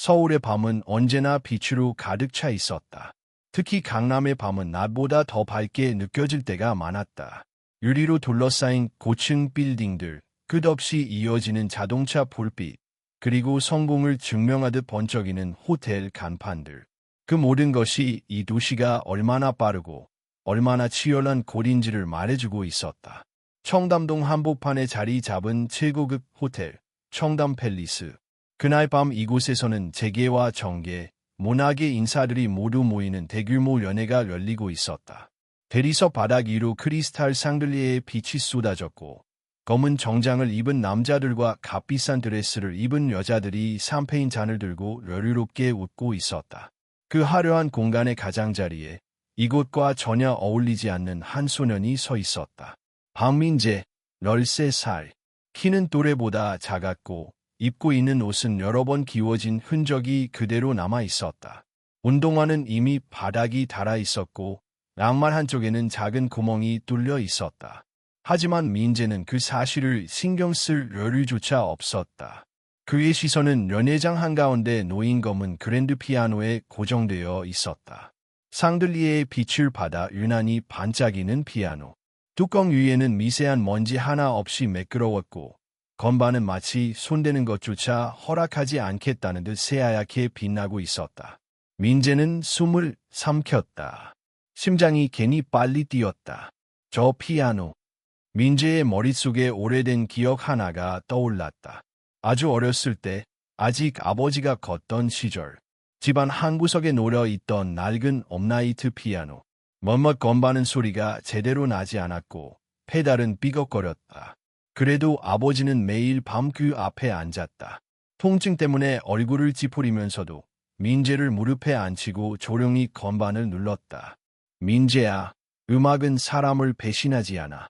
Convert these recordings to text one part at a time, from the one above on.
서울의 밤은 언제나 빛으로 가득 차 있었다. 특히 강남의 밤은 낮보다 더 밝게 느껴질 때가 많았다. 유리로 둘러싸인 고층 빌딩들, 끝없이 이어지는 자동차 불빛, 그리고 성공을 증명하듯 번쩍이는 호텔 간판들. 그 모든 것이 이 도시가 얼마나 빠르고 얼마나 치열한 골인지를 말해주고 있었다. 청담동 한복판에 자리 잡은 최고급 호텔, 청담 팰리스. 그날 밤 이곳에서는 재계와 정계, 문학의 인사들이 모두 모이는 대규모 연회가 열리고 있었다. 대리석 바닥 위로 크리스탈 샹들리에의 빛이 쏟아졌고, 검은 정장을 입은 남자들과 값비싼 드레스를 입은 여자들이 샴페인 잔을 들고 여유롭게 웃고 있었다. 그 화려한 공간의 가장자리에 이곳과 전혀 어울리지 않는 한 소년이 서 있었다. 박민재, 13살. 키는 또래보다 작았고 입고 있는 옷은 여러 번 기워진 흔적이 그대로 남아 있었다. 운동화는 이미 바닥이 닳아 있었고 양말 한쪽에는 작은 구멍이 뚫려 있었다. 하지만 민재는 그 사실을 신경 쓸 여유조차 없었다. 그의 시선은 연회장 한가운데 놓인 검은 그랜드 피아노에 고정되어 있었다. 샹들리에의 빛을 받아 유난히 반짝이는 피아노. 뚜껑 위에는 미세한 먼지 하나 없이 매끄러웠고 건반은 마치 손대는 것조차 허락하지 않겠다는 듯 새하얗게 빛나고 있었다. 민재는 숨을 삼켰다. 심장이 괜히 빨리 뛰었다. 저 피아노. 민재의 머릿속에 오래된 기억 하나가 떠올랐다. 아주 어렸을 때, 아직 아버지가 걷던 시절, 집안 한 구석에 놓여 있던 낡은 업라이트 피아노. 멋멋 건반은 소리가 제대로 나지 않았고 페달은 삐걱거렸다. 그래도 아버지는 매일 밤 그 앞에 앉았다. 통증 때문에 얼굴을 찌푸리면서도 민재를 무릎에 앉히고 조용히 건반을 눌렀다. 민재야, 음악은 사람을 배신하지 않아.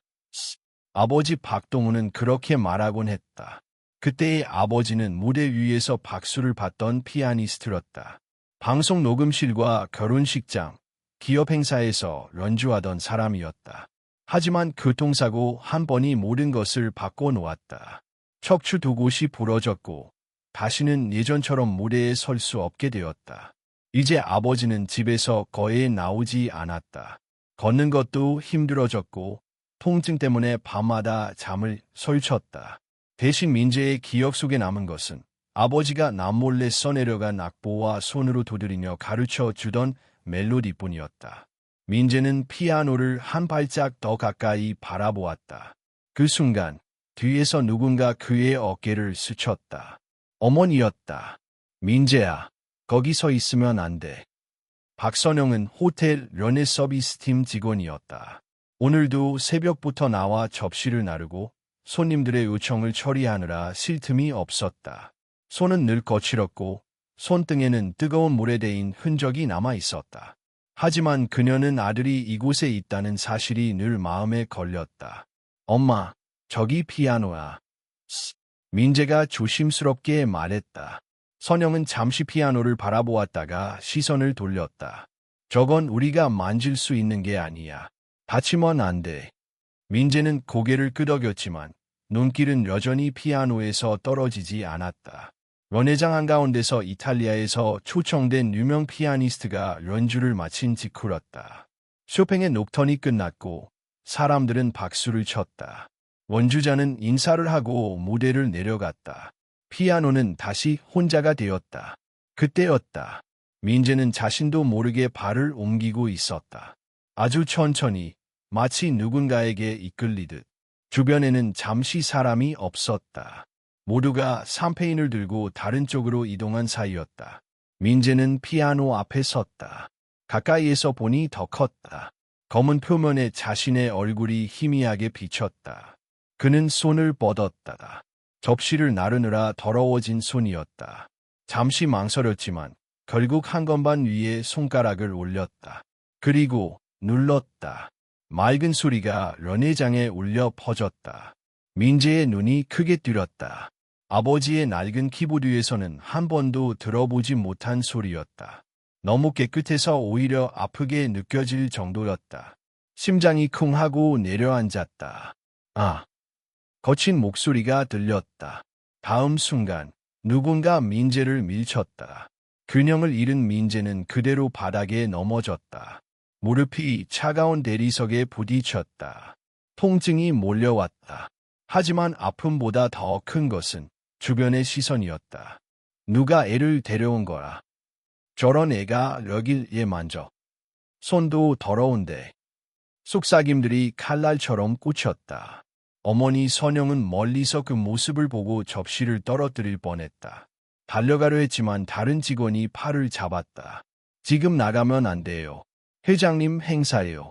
아버지 박동우는 그렇게 말하곤 했다. 그때의 아버지는 무대 위에서 박수를 받던 피아니스트였다. 방송 녹음실과 결혼식장, 기업 행사에서 연주하던 사람이었다. 하지만 교통사고 한 번이 모든 것을 바꿔놓았다. 척추 두 곳이 부러졌고 다시는 예전처럼 무대에 설 수 없게 되었다. 이제 아버지는 집에서 거의 나오지 않았다. 걷는 것도 힘들어졌고 통증 때문에 밤마다 잠을 설쳤다. 대신 민재의 기억 속에 남은 것은 아버지가 남몰래 써내려간 악보와 손으로 두드리며 가르쳐 주던 멜로디뿐이었다. 민재는 피아노를 한 발짝 더 가까이 바라보았다. 그 순간 뒤에서 누군가 그의 어깨를 스쳤다. 어머니였다. 민재야, 거기 서 있으면 안 돼. 박선영은 호텔 연회 서비스팀 직원이었다. 오늘도 새벽부터 나와 접시를 나르고 손님들의 요청을 처리하느라 쉴 틈이 없었다. 손은 늘 거칠었고 손등에는 뜨거운 물에 데인 흔적이 남아 있었다. 하지만 그녀는 아들이 이곳에 있다는 사실이 늘 마음에 걸렸다. 엄마, 저기 피아노야. 민재가 조심스럽게 말했다. 선영은 잠시 피아노를 바라보았다가 시선을 돌렸다. 저건 우리가 만질 수 있는 게 아니야. 다치면 안 돼. 민재는 고개를 끄덕였지만 눈길은 여전히 피아노에서 떨어지지 않았다. 연회장 한가운데서 이탈리아에서 초청된 유명 피아니스트가 연주를 마친 직후였다. 쇼팽의 녹턴이 끝났고 사람들은 박수를 쳤다. 원주자는 인사를 하고 무대를 내려갔다. 피아노는 다시 혼자가 되었다. 그때였다. 민재는 자신도 모르게 발을 옮기고 있었다. 아주 천천히, 마치 누군가에게 이끌리듯. 주변에는 잠시 사람이 없었다. 모두가 샴페인을 들고 다른 쪽으로 이동한 사이였다. 민재는 피아노 앞에 섰다. 가까이에서 보니 더 컸다. 검은 표면에 자신의 얼굴이 희미하게 비쳤다. 그는 손을 뻗었다. 접시를 나르느라 더러워진 손이었다. 잠시 망설였지만 결국 한 건반 위에 손가락을 올렸다. 그리고 눌렀다. 맑은 소리가 연회장에 울려 퍼졌다. 민재의 눈이 크게 뜨렸다. 아버지의 낡은 키보드 위에서는 한 번도 들어보지 못한 소리였다. 너무 깨끗해서 오히려 아프게 느껴질 정도였다. 심장이 쿵 하고 내려앉았다. 아! 거친 목소리가 들렸다. 다음 순간 누군가 민재를 밀쳤다. 균형을 잃은 민재는 그대로 바닥에 넘어졌다. 무릎이 차가운 대리석에 부딪혔다. 통증이 몰려왔다. 하지만 아픔보다 더 큰 것은 주변의 시선이었다. 누가 애를 데려온 거라. 저런 애가 여길 얘 만져. 손도 더러운데. 속삭임들이 칼날처럼 꽂혔다. 어머니 선영은 멀리서 그 모습을 보고 접시를 떨어뜨릴 뻔했다. 달려가려 했지만 다른 직원이 팔을 잡았다. 지금 나가면 안 돼요. 회장님 행사예요.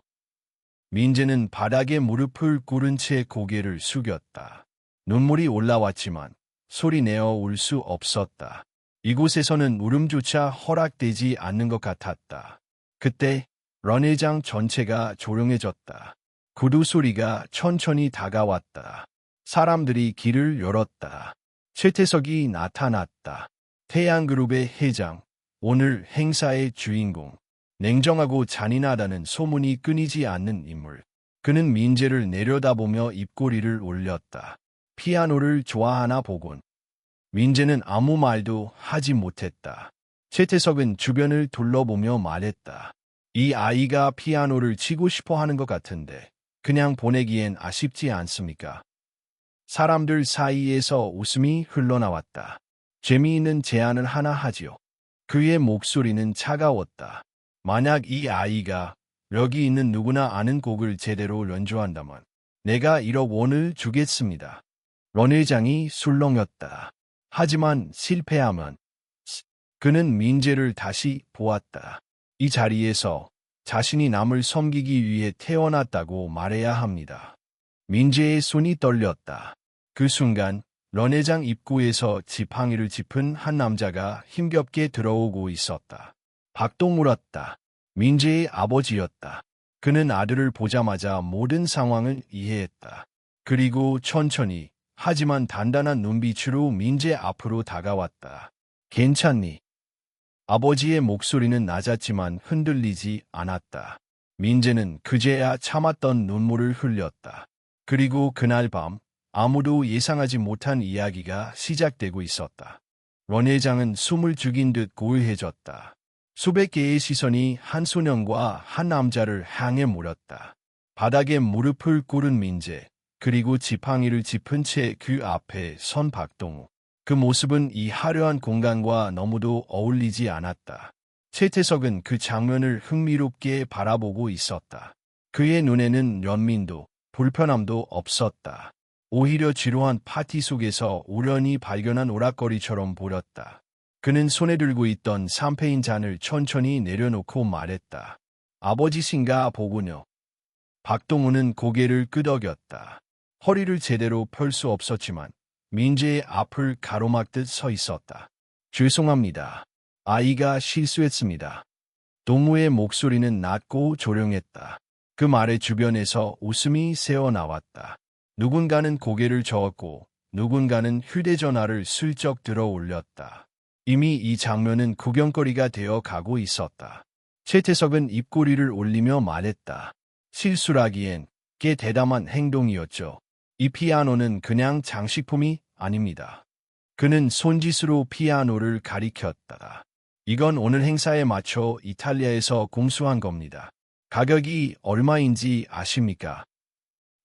민재는 바닥에 무릎을 꿇은 채 고개를 숙였다. 눈물이 올라왔지만 소리내어 울 수 없었다. 이곳에서는 울음조차 허락되지 않는 것 같았다. 그때 런회장 전체가 조용해졌다. 구두 소리가 천천히 다가왔다. 사람들이 길을 열었다. 최태석이 나타났다. 태양그룹의 회장, 오늘 행사의 주인공. 냉정하고 잔인하다는 소문이 끊이지 않는 인물. 그는 민재를 내려다보며 입꼬리를 올렸다. 피아노를 좋아하나 보군. 민재는 아무 말도 하지 못했다. 최태석은 주변을 둘러보며 말했다. 이 아이가 피아노를 치고 싶어 하는 것 같은데 그냥 보내기엔 아쉽지 않습니까? 사람들 사이에서 웃음이 흘러나왔다. 재미있는 제안을 하나 하지요. 그의 목소리는 차가웠다. 만약 이 아이가 여기 있는 누구나 아는 곡을 제대로 연주한다면 내가 1억 원을 주겠습니다. 런 회장이 술렁였다. 하지만 실패하면 그는 민재를 다시 보았다. 이 자리에서 자신이 남을 섬기기 위해 태어났다고 말해야 합니다. 민재의 손이 떨렸다. 그 순간 런 회장 입구에서 지팡이를 짚은 한 남자가 힘겹게 들어오고 있었다. 박동무였다. 민재의 아버지였다. 그는 아들을 보자마자 모든 상황을 이해했다. 그리고 천천히 하지만 단단한 눈빛으로 민재 앞으로 다가왔다. 괜찮니? 아버지의 목소리는 낮았지만 흔들리지 않았다. 민재는 그제야 참았던 눈물을 흘렸다. 그리고 그날 밤 아무도 예상하지 못한 이야기가 시작되고 있었다. 런 회장은 숨을 죽인 듯 고요해졌다. 수백 개의 시선이 한 소년과 한 남자를 향해 몰렸다. 바닥에 무릎을 꿇은 민재, 그리고 지팡이를 짚은 채 그 앞에 선 박동우. 그 모습은 이 화려한 공간과 너무도 어울리지 않았다. 최태석은 그 장면을 흥미롭게 바라보고 있었다. 그의 눈에는 연민도 불편함도 없었다. 오히려 지루한 파티 속에서 우연히 발견한 오락거리처럼 보였다. 그는 손에 들고 있던 샴페인 잔을 천천히 내려놓고 말했다. 아버지신가 보군요. 박동우는 고개를 끄덕였다. 허리를 제대로 펼 수 없었지만 민재의 앞을 가로막듯 서 있었다. 죄송합니다. 아이가 실수했습니다. 동우의 목소리는 낮고 조용했다. 그 말의 주변에서 웃음이 새어나왔다. 누군가는 고개를 저었고 누군가는 휴대전화를 슬쩍 들어 올렸다. 이미 이 장면은 구경거리가 되어 가고 있었다. 최태석은 입꼬리를 올리며 말했다. 실수라기엔 꽤 대담한 행동이었죠. 이 피아노는 그냥 장식품이 아닙니다. 그는 손짓으로 피아노를 가리켰다. 이건 오늘 행사에 맞춰 이탈리아에서 공수한 겁니다. 가격이 얼마인지 아십니까?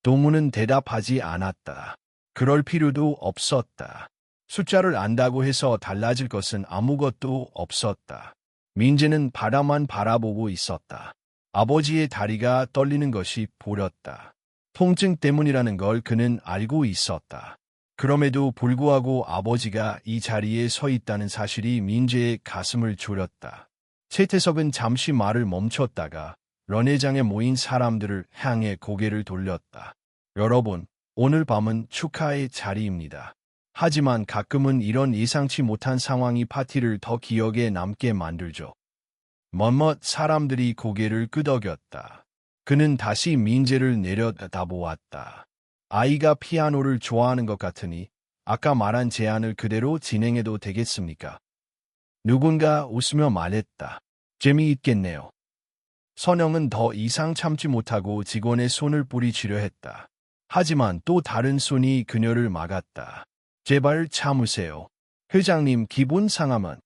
동우는 대답하지 않았다. 그럴 필요도 없었다. 숫자를 안다고 해서 달라질 것은 아무것도 없었다. 민재는 바다만 바라보고 있었다. 아버지의 다리가 떨리는 것이 보였다. 통증 때문이라는 걸 그는 알고 있었다. 그럼에도 불구하고 아버지가 이 자리에 서 있다는 사실이 민재의 가슴을 졸였다. 최태석은 잠시 말을 멈췄다가 런 회장에 모인 사람들을 향해 고개를 돌렸다. 여러분, 오늘 밤은 축하의 자리입니다. 하지만 가끔은 이런 예상치 못한 상황이 파티를 더 기억에 남게 만들죠. 멋멋 사람들이 고개를 끄덕였다. 그는 다시 민재를 내려다보았다. 아이가 피아노를 좋아하는 것 같으니 아까 말한 제안을 그대로 진행해도 되겠습니까? 누군가 웃으며 말했다. 재미있겠네요. 선영은 더 이상 참지 못하고 직원의 손을 뿌리치려 했다. 하지만 또 다른 손이 그녀를 막았다. 제발 참으세요. 회장님 기분 상하면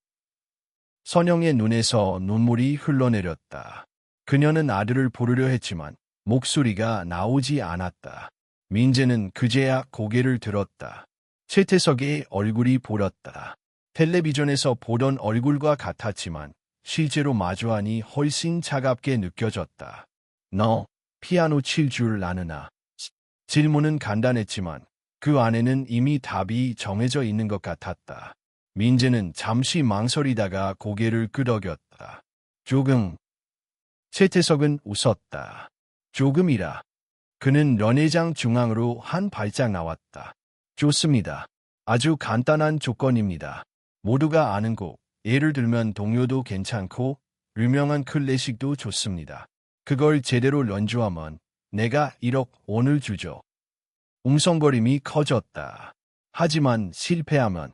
선영의 눈에서 눈물이 흘러내렸다. 그녀는 아들을 부르려 했지만 목소리가 나오지 않았다. 민재는 그제야 고개를 들었다. 최태석의 얼굴이 보였다. 텔레비전에서 보던 얼굴과 같았지만 실제로 마주하니 훨씬 차갑게 느껴졌다. 너 피아노 칠 줄 아느냐? 질문은 간단했지만 그 안에는 이미 답이 정해져 있는 것 같았다. 민재는 잠시 망설이다가 고개를 끄덕였다. 조금. 최태석은 웃었다. 조금이라. 그는 연회장 중앙으로 한 발짝 나왔다. 좋습니다. 아주 간단한 조건입니다. 모두가 아는 곡, 예를 들면 동요도 괜찮고 유명한 클래식도 좋습니다. 그걸 제대로 연주하면 내가 1억 원을 주죠. 웅성거림이 커졌다. 하지만 실패하면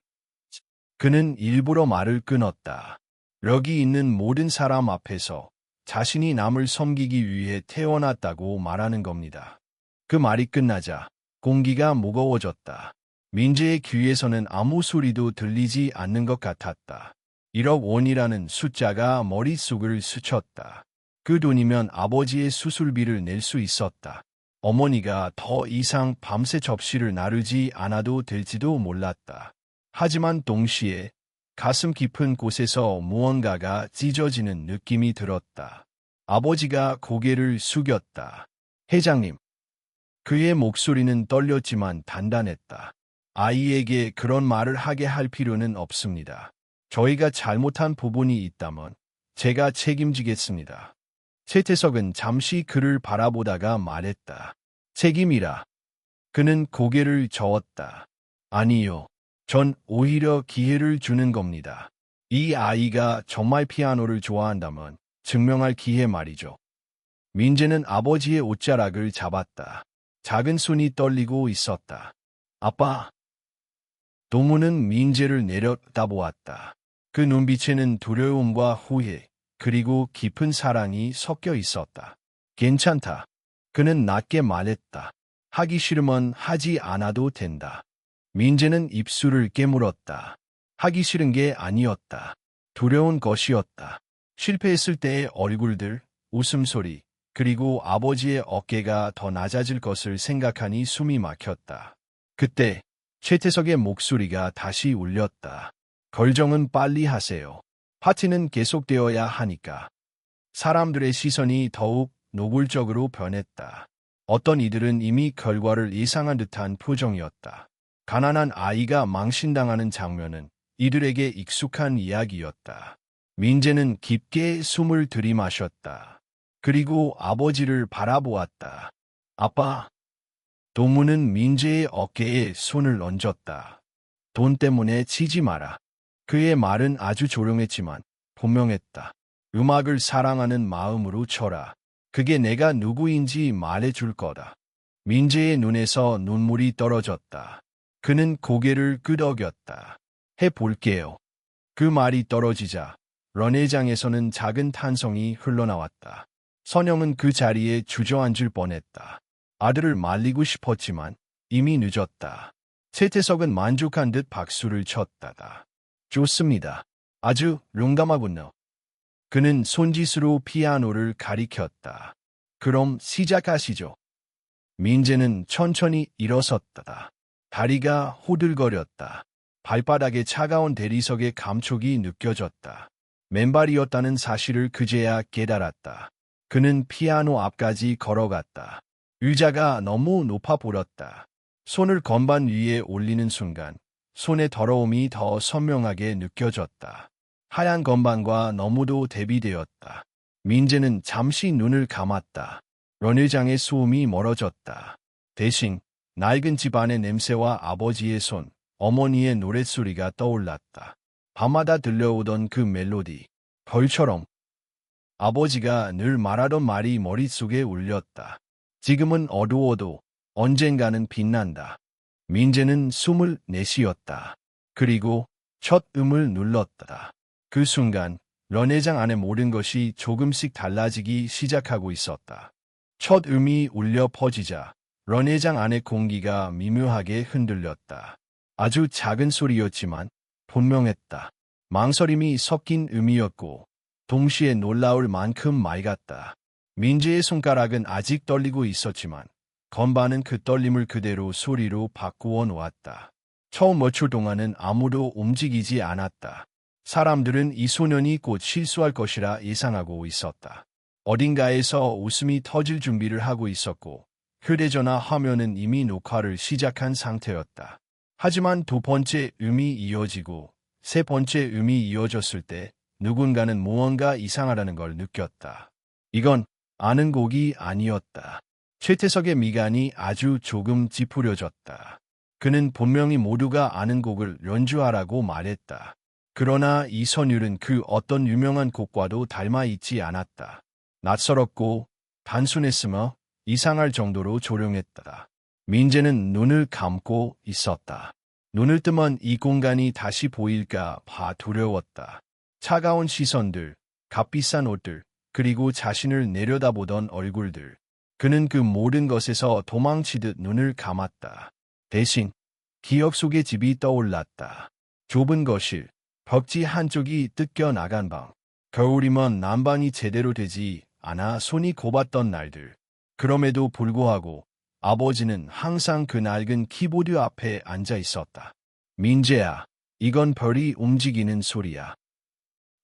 그는 일부러 말을 끊었다. 여기 있는 모든 사람 앞에서 자신이 남을 섬기기 위해 태어났다고 말하는 겁니다. 그 말이 끝나자 공기가 무거워졌다. 민재의 귀에서는 아무 소리도 들리지 않는 것 같았다. 1억 원이라는 숫자가 머릿속을 스쳤다. 그 돈이면 아버지의 수술비를 낼 수 있었다. 어머니가 더 이상 밤새 접시를 나르지 않아도 될지도 몰랐다. 하지만 동시에 가슴 깊은 곳에서 무언가가 찢어지는 느낌이 들었다. 아버지가 고개를 숙였다. 회장님. 그의 목소리는 떨렸지만 단단했다. 아이에게 그런 말을 하게 할 필요는 없습니다. 저희가 잘못한 부분이 있다면 제가 책임지겠습니다. 최태석은 잠시 그를 바라보다가 말했다. 책임이라. 그는 고개를 저었다. 아니요. 전 오히려 기회를 주는 겁니다. 이 아이가 정말 피아노를 좋아한다면 증명할 기회 말이죠. 민재는 아버지의 옷자락을 잡았다. 작은 손이 떨리고 있었다. 아빠. 동무는 민재를 내려다보았다. 그 눈빛에는 두려움과 후회, 그리고 깊은 사랑이 섞여 있었다. 괜찮다. 그는 낮게 말했다. 하기 싫으면 하지 않아도 된다. 민재는 입술을 깨물었다. 하기 싫은 게 아니었다. 두려운 것이었다. 실패했을 때의 얼굴들, 웃음소리, 그리고 아버지의 어깨가 더 낮아질 것을 생각하니 숨이 막혔다. 그때 최태석의 목소리가 다시 울렸다. 결정은 빨리 하세요. 파티는 계속되어야 하니까. 사람들의 시선이 더욱 노골적으로 변했다. 어떤 이들은 이미 결과를 예상한 듯한 표정이었다. 가난한 아이가 망신당하는 장면은 이들에게 익숙한 이야기였다. 민재는 깊게 숨을 들이마셨다. 그리고 아버지를 바라보았다. 아빠. 동무는 민재의 어깨에 손을 얹었다. 돈 때문에 치지 마라. 그의 말은 아주 조용했지만 분명했다. 음악을 사랑하는 마음으로 쳐라. 그게 내가 누구인지 말해줄 거다. 민재의 눈에서 눈물이 떨어졌다. 그는 고개를 끄덕였다. 해볼게요. 그 말이 떨어지자 런회장에서는 작은 탄성이 흘러나왔다. 선영은 그 자리에 주저앉을 뻔했다. 아들을 말리고 싶었지만 이미 늦었다. 최태석은 만족한 듯 박수를 쳤다. 좋습니다. 아주 용감하군요. 그는 손짓으로 피아노를 가리켰다. 그럼 시작하시죠. 민재는 천천히 일어섰다. 다리가 호들거렸다. 발바닥에 차가운 대리석의 감촉이 느껴졌다. 맨발이었다는 사실을 그제야 깨달았다. 그는 피아노 앞까지 걸어갔다. 의자가 너무 높아 보였다. 손을 건반 위에 올리는 순간 손의 더러움이 더 선명하게 느껴졌다. 하얀 건반과 너무도 대비되었다. 민재는 잠시 눈을 감았다. 런회장의 소음이 멀어졌다. 대신 낡은 집안의 냄새와 아버지의 손, 어머니의 노랫소리가 떠올랐다. 밤마다 들려오던 그 멜로디, 벌처럼. 아버지가 늘 말하던 말이 머릿속에 울렸다. 지금은 어두워도 언젠가는 빛난다. 민재는 숨을 내쉬었다. 그리고 첫 음을 눌렀다. 그 순간 런회장 안의 모든 것이 조금씩 달라지기 시작하고 있었다. 첫 음이 울려 퍼지자 런회장 안의 공기가 미묘하게 흔들렸다. 아주 작은 소리였지만 분명했다. 망설임이 섞인 의미였고 동시에 놀라울 만큼 맑았다. 민재의 손가락은 아직 떨리고 있었지만 건반은 그 떨림을 그대로 소리로 바꾸어 놓았다. 처음 몇 초 동안은 아무도 움직이지 않았다. 사람들은 이 소년이 곧 실수할 것이라 예상하고 있었다. 어딘가에서 웃음이 터질 준비를 하고 있었고 휴대전화 화면은 이미 녹화를 시작한 상태였다. 하지만 두 번째 음이 이어지고 세 번째 음이 이어졌을 때 누군가는 무언가 이상하다는 걸 느꼈다. 이건 아는 곡이 아니었다. 최태석의 미간이 아주 조금 찌푸려졌다. 그는 분명히 모두가 아는 곡을 연주하라고 말했다. 그러나 이 선율은 그 어떤 유명한 곡과도 닮아 있지 않았다. 낯설었고 단순했으며 이상할 정도로 조용했다. 민재는 눈을 감고 있었다. 눈을 뜨면 이 공간이 다시 보일까 봐 두려웠다. 차가운 시선들, 값비싼 옷들, 그리고 자신을 내려다보던 얼굴들. 그는 그 모든 것에서 도망치듯 눈을 감았다. 대신 기억 속의 집이 떠올랐다. 좁은 거실, 벽지 한쪽이 뜯겨 나간 방. 겨울이면 난방이 제대로 되지 않아 손이 곱았던 날들. 그럼에도 불구하고 아버지는 항상 그 낡은 키보드 앞에 앉아 있었다. 민재야, 이건 별이 움직이는 소리야.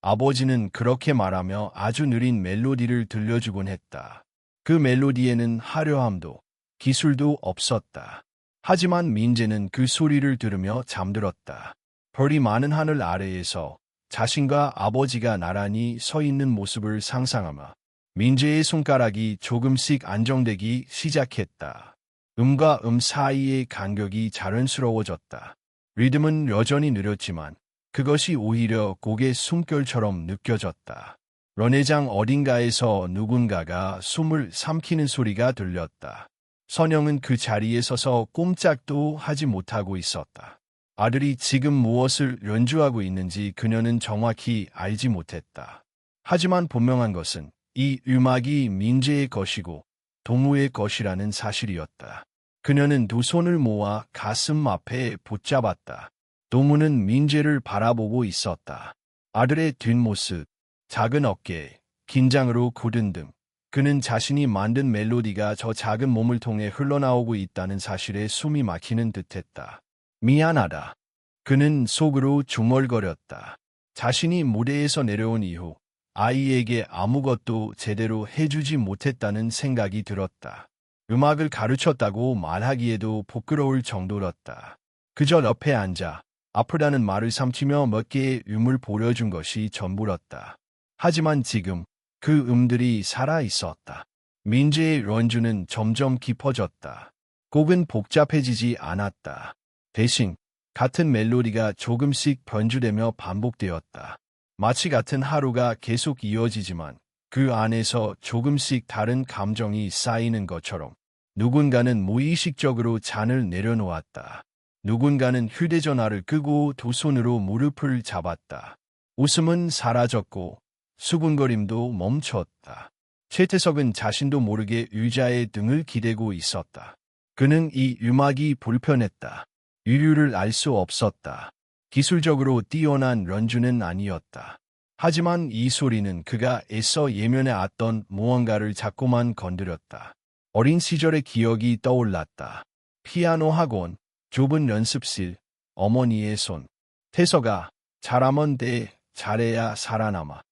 아버지는 그렇게 말하며 아주 느린 멜로디를 들려주곤 했다. 그 멜로디에는 화려함도 기술도 없었다. 하지만 민재는 그 소리를 들으며 잠들었다. 별이 많은 하늘 아래에서 자신과 아버지가 나란히 서 있는 모습을 상상하며 민재의 손가락이 조금씩 안정되기 시작했다. 음과 음 사이의 간격이 자연스러워졌다. 리듬은 여전히 느렸지만 그것이 오히려 곡의 숨결처럼 느껴졌다. 런회장 어딘가에서 누군가가 숨을 삼키는 소리가 들렸다. 선영은 그 자리에 서서 꼼짝도 하지 못하고 있었다. 아들이 지금 무엇을 연주하고 있는지 그녀는 정확히 알지 못했다. 하지만 분명한 것은 이 음악이 민재의 것이고 동무의 것이라는 사실이었다. 그녀는 두 손을 모아 가슴 앞에 붙잡았다. 동무는 민재를 바라보고 있었다. 아들의 뒷모습, 작은 어깨, 긴장으로 굳은 등. 그는 자신이 만든 멜로디가 저 작은 몸을 통해 흘러나오고 있다는 사실에 숨이 막히는 듯했다. 미안하다. 그는 속으로 중얼거렸다. 자신이 무대에서 내려온 이후 아이에게 아무것도 제대로 해주지 못했다는 생각이 들었다. 음악을 가르쳤다고 말하기에도 부끄러울 정도였다. 그저 옆에 앉아 아프다는 말을 삼키며 몇 개의 음을 보여준 것이 전부였다. 하지만 지금 그 음들이 살아 있었다. 민재의 연주는 점점 깊어졌다. 곡은 복잡해지지 않았다. 대신 같은 멜로디가 조금씩 변주되며 반복되었다. 마치 같은 하루가 계속 이어지지만 그 안에서 조금씩 다른 감정이 쌓이는 것처럼 누군가는 무의식적으로 잔을 내려놓았다. 누군가는 휴대전화를 끄고 두 손으로 무릎을 잡았다. 웃음은 사라졌고 수군거림도 멈췄다. 최태석은 자신도 모르게 의자에 등을 기대고 있었다. 그는 이 음악이 불편했다. 이유를 알 수 없었다. 기술적으로 뛰어난 연주는 아니었다. 하지만 이 소리는 그가 애써 예면해 왔던 무언가를 자꾸만 건드렸다. 어린 시절의 기억이 떠올랐다. 피아노 학원, 좁은 연습실, 어머니의 손. 태석아, 잘하면 돼, 잘해야 살아남아.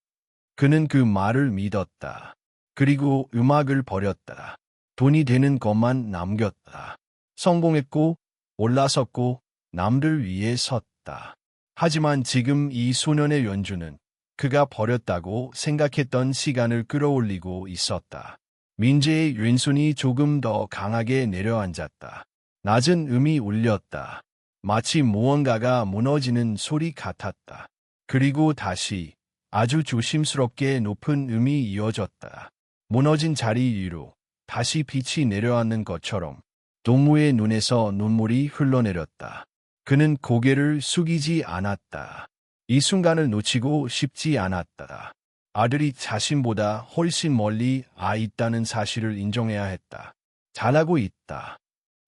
그는 그 말을 믿었다. 그리고 음악을 버렸다. 돈이 되는 것만 남겼다. 성공했고, 올라섰고, 남들 위에 섰다. 하지만 지금 이 소년의 연주는 그가 버렸다고 생각했던 시간을 끌어올리고 있었다. 민재의 왼손이 조금 더 강하게 내려앉았다. 낮은 음이 울렸다. 마치 무언가가 무너지는 소리 같았다. 그리고 다시 아주 조심스럽게 높은 음이 이어졌다. 무너진 자리 위로 다시 빛이 내려앉는 것처럼 동무의 눈에서 눈물이 흘러내렸다. 그는 고개를 숙이지 않았다. 이 순간을 놓치고 싶지 않았다. 아들이 자신보다 훨씬 멀리 있다는 사실을 인정해야 했다. 잘하고 있다.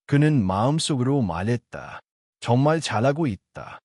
그는 마음속으로 말했다. 정말 잘하고 있다.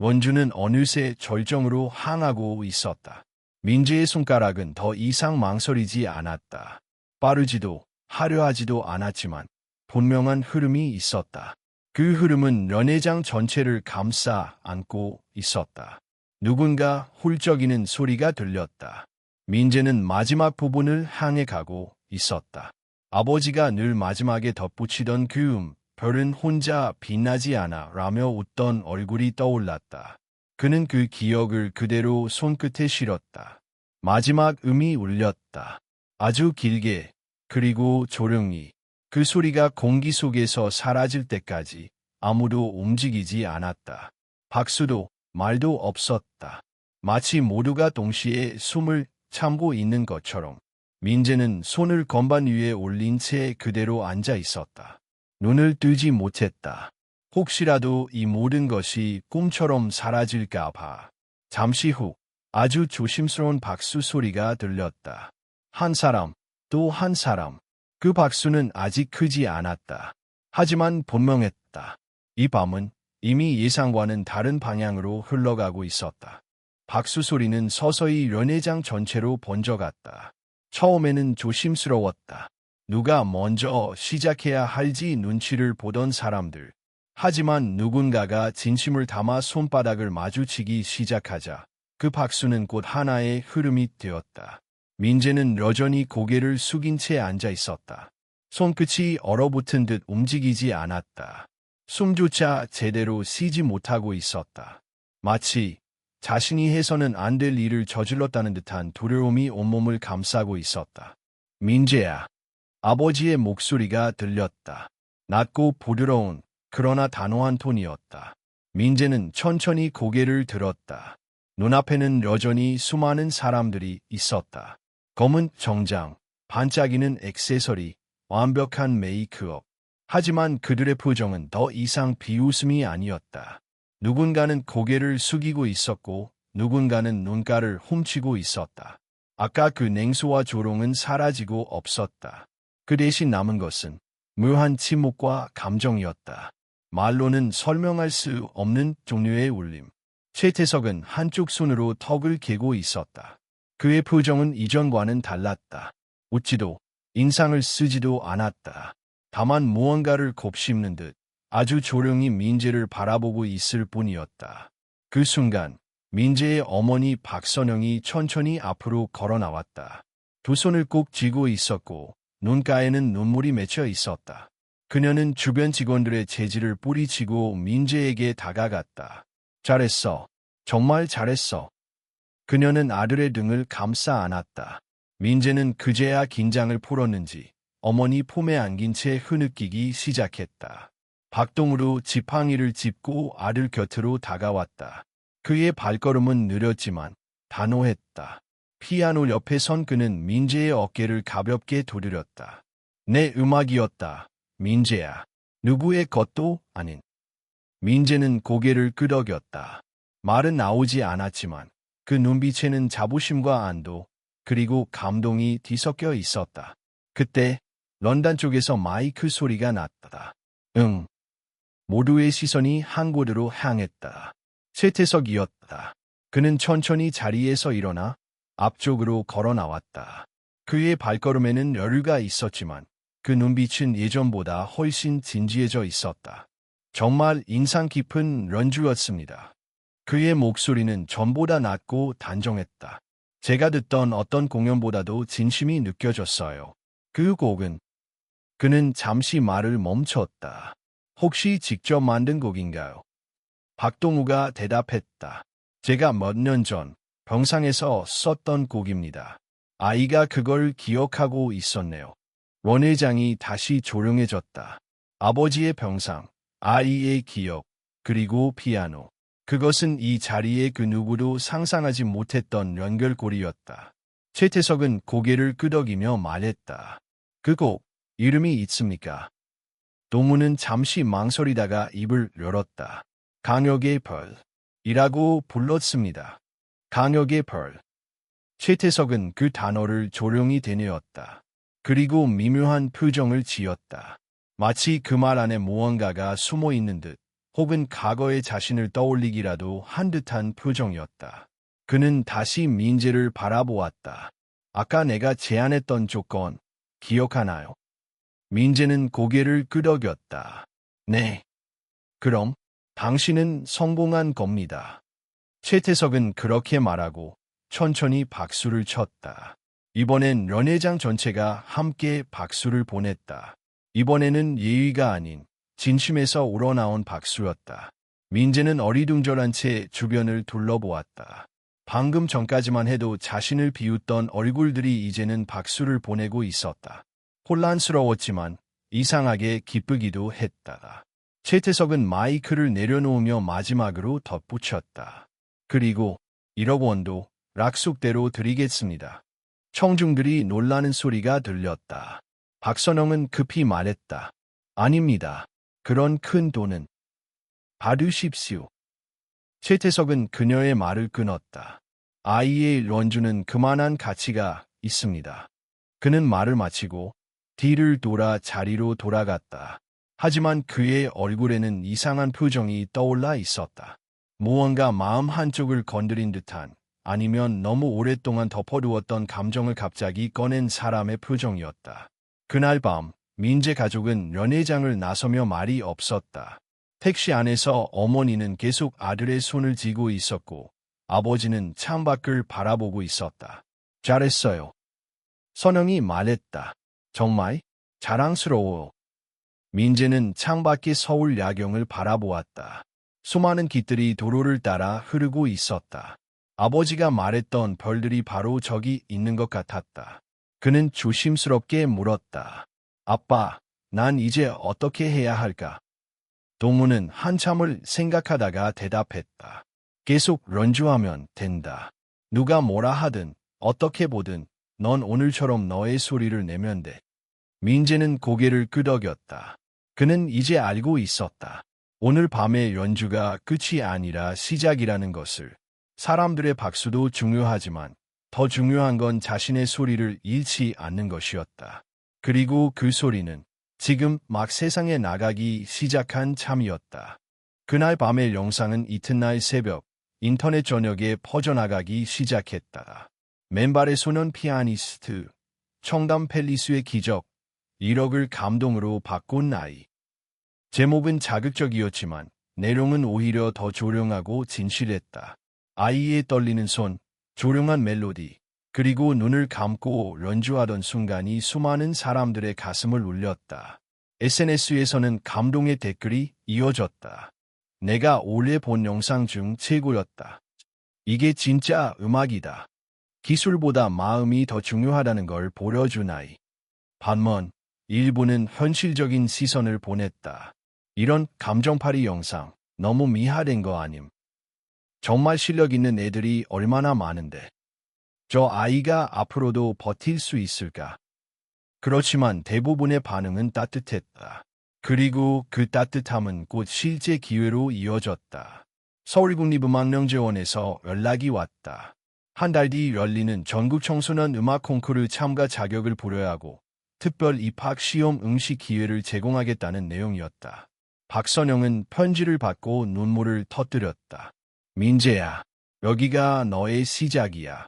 원주는 어느새 절정으로 향하고 있었다. 민재의 손가락은 더 이상 망설이지 않았다. 빠르지도 화려하지도 않았지만 분명한 흐름이 있었다. 그 흐름은 연회장 전체를 감싸 안고 있었다. 누군가 훌쩍이는 소리가 들렸다. 민재는 마지막 부분을 향해 가고 있었다. 아버지가 늘 마지막에 덧붙이던 그 별은 혼자 빛나지 않아 라며 웃던 얼굴이 떠올랐다. 그는 그 기억을 그대로 손끝에 실었다. 마지막 음이 울렸다. 아주 길게, 그리고 조용히. 그 소리가 공기 속에서 사라질 때까지 아무도 움직이지 않았다. 박수도 말도 없었다. 마치 모두가 동시에 숨을 참고 있는 것처럼 민재는 손을 건반 위에 올린 채 그대로 앉아 있었다. 눈을 뜨지 못했다. 혹시라도 이 모든 것이 꿈처럼 사라질까 봐. 잠시 후 아주 조심스러운 박수 소리가 들렸다. 한 사람, 또 한 사람. 그 박수는 아직 크지 않았다. 하지만 분명했다. 이 밤은 이미 예상과는 다른 방향으로 흘러가고 있었다. 박수 소리는 서서히 연회장 전체로 번져갔다. 처음에는 조심스러웠다. 누가 먼저 시작해야 할지 눈치를 보던 사람들. 하지만 누군가가 진심을 담아 손바닥을 마주치기 시작하자 그 박수는 곧 하나의 흐름이 되었다. 민재는 여전히 고개를 숙인 채 앉아 있었다. 손끝이 얼어붙은 듯 움직이지 않았다. 숨조차 제대로 쉬지 못하고 있었다. 마치 자신이 해서는 안 될 일을 저질렀다는 듯한 두려움이 온몸을 감싸고 있었다. 민재야. 아버지의 목소리가 들렸다. 낮고 부드러운 그러나 단호한 톤이었다. 민재는 천천히 고개를 들었다. 눈앞에는 여전히 수많은 사람들이 있었다. 검은 정장, 반짝이는 액세서리, 완벽한 메이크업. 하지만 그들의 표정은 더 이상 비웃음이 아니었다. 누군가는 고개를 숙이고 있었고 누군가는 눈가를 훔치고 있었다. 아까 그 냉소와 조롱은 사라지고 없었다. 그 대신 남은 것은 묘한 침묵과 감정이었다. 말로는 설명할 수 없는 종류의 울림. 최태석은 한쪽 손으로 턱을 개고 있었다. 그의 표정은 이전과는 달랐다. 웃지도 인상을 쓰지도 않았다. 다만 무언가를 곱씹는 듯 아주 조용히 민재를 바라보고 있을 뿐이었다. 그 순간 민재의 어머니 박선영이 천천히 앞으로 걸어 나왔다. 두 손을 꼭 쥐고 있었고 눈가에는 눈물이 맺혀 있었다. 그녀는 주변 직원들의 재질을 뿌리치고 민재에게 다가갔다. 잘했어. 정말 잘했어. 그녀는 아들의 등을 감싸 안았다. 민재는 그제야 긴장을 풀었는지 어머니 품에 안긴 채 흐느끼기 시작했다. 박동으로 지팡이를 짚고 아들 곁으로 다가왔다. 그의 발걸음은 느렸지만 단호했다. 피아노 옆에 선 그는 민재의 어깨를 가볍게 두드렸다. 내 음악이었다. 민재야. 누구의 것도 아닌. 민재는 고개를 끄덕였다. 말은 나오지 않았지만 그 눈빛에는 자부심과 안도 그리고 감동이 뒤섞여 있었다. 그때 런던 쪽에서 마이크 소리가 났다. 응. 모두의 시선이 한 곳으로 향했다. 최태석이었다. 그는 천천히 자리에서 일어나 앞쪽으로 걸어 나왔다. 그의 발걸음에는 여유가 있었지만 그 눈빛은 예전보다 훨씬 진지해져 있었다. 정말 인상 깊은 연주였습니다. 그의 목소리는 전보다 낮고 단정했다. 제가 듣던 어떤 공연보다도 진심이 느껴졌어요. 그 곡은 그는 잠시 말을 멈췄다. 혹시 직접 만든 곡인가요? 박동우가 대답했다. 제가 몇 년 전 병상에서 썼던 곡입니다. 아이가 그걸 기억하고 있었네요. 원 회장이 다시 조용해졌다. 아버지의 병상, 아이의 기억, 그리고 피아노. 그것은 이 자리에 그 누구도 상상하지 못했던 연결고리였다. 최태석은 고개를 끄덕이며 말했다. 그 곡, 이름이 있습니까? 동우는 잠시 망설이다가 입을 열었다. 강혁의 별이라고 불렀습니다. 강혁의 별. 최태석은 그 단어를 조용히 되뇌었다. 그리고 미묘한 표정을 지었다. 마치 그 말 안에 무언가가 숨어 있는 듯 혹은 과거의 자신을 떠올리기라도 한 듯한 표정이었다. 그는 다시 민재를 바라보았다. 아까 내가 제안했던 조건, 기억하나요? 민재는 고개를 끄덕였다. 네. 그럼, 당신은 성공한 겁니다. 최태석은 그렇게 말하고 천천히 박수를 쳤다. 이번엔 연회장 전체가 함께 박수를 보냈다. 이번에는 예의가 아닌 진심에서 우러나온 박수였다. 민재는 어리둥절한 채 주변을 둘러보았다. 방금 전까지만 해도 자신을 비웃던 얼굴들이 이제는 박수를 보내고 있었다. 혼란스러웠지만 이상하게 기쁘기도 했다. 최태석은 마이크를 내려놓으며 마지막으로 덧붙였다. 그리고 1억 원도 약속대로 드리겠습니다. 청중들이 놀라는 소리가 들렸다. 박선영은 급히 말했다. 아닙니다. 그런 큰 돈은 받으십시오. 최태석은 그녀의 말을 끊었다. 아이의 런주는 그만한 가치가 있습니다. 그는 말을 마치고 뒤를 돌아 자리로 돌아갔다. 하지만 그의 얼굴에는 이상한 표정이 떠올라 있었다. 무언가 마음 한쪽을 건드린 듯한, 아니면 너무 오랫동안 덮어두었던 감정을 갑자기 꺼낸 사람의 표정이었다. 그날 밤 민재 가족은 연회장을 나서며 말이 없었다. 택시 안에서 어머니는 계속 아들의 손을 쥐고 있었고 아버지는 창밖을 바라보고 있었다. 잘했어요. 선영이 말했다. 정말 자랑스러워. 민재는 창밖의 서울 야경을 바라보았다. 수많은 길들이 도로를 따라 흐르고 있었다. 아버지가 말했던 별들이 바로 저기 있는 것 같았다. 그는 조심스럽게 물었다. 아빠, 난 이제 어떻게 해야 할까? 동무는 한참을 생각하다가 대답했다. 계속 런주하면 된다. 누가 뭐라 하든 어떻게 보든 넌 오늘처럼 너의 소리를 내면 돼. 민재는 고개를 끄덕였다. 그는 이제 알고 있었다. 오늘 밤의 연주가 끝이 아니라 시작이라는 것을. 사람들의 박수도 중요하지만 더 중요한 건 자신의 소리를 잃지 않는 것이었다. 그리고 그 소리는 지금 막 세상에 나가기 시작한 참이었다. 그날 밤의 영상은 이튿날 새벽 인터넷 전역에 퍼져나가기 시작했다. 맨발의 소년 피아니스트, 청담 팰리스의 기적, 1억을 감동으로 바꾼 아이. 제목은 자극적이었지만 내용은 오히려 더 조용하고 진실했다. 아이의 떨리는 손, 조용한 멜로디, 그리고 눈을 감고 연주하던 순간이 수많은 사람들의 가슴을 울렸다. SNS에서는 감동의 댓글이 이어졌다. 내가 올해 본 영상 중 최고였다. 이게 진짜 음악이다. 기술보다 마음이 더 중요하다는 걸 보여준 아이. 반면 일부는 현실적인 시선을 보냈다. 이런 감정팔이 영상 너무 미화된 거 아님. 정말 실력 있는 애들이 얼마나 많은데. 저 아이가 앞으로도 버틸 수 있을까? 그렇지만 대부분의 반응은 따뜻했다. 그리고 그 따뜻함은 곧 실제 기회로 이어졌다. 서울국립음악영재원에서 연락이 왔다. 한 달 뒤 열리는 전국 청소년 음악 콩쿠르 참가 자격을 부여야 하고 특별 입학 시험 응시 기회를 제공하겠다는 내용이었다. 박선영은 편지를 받고 눈물을 터뜨렸다. 민재야, 여기가 너의 시작이야.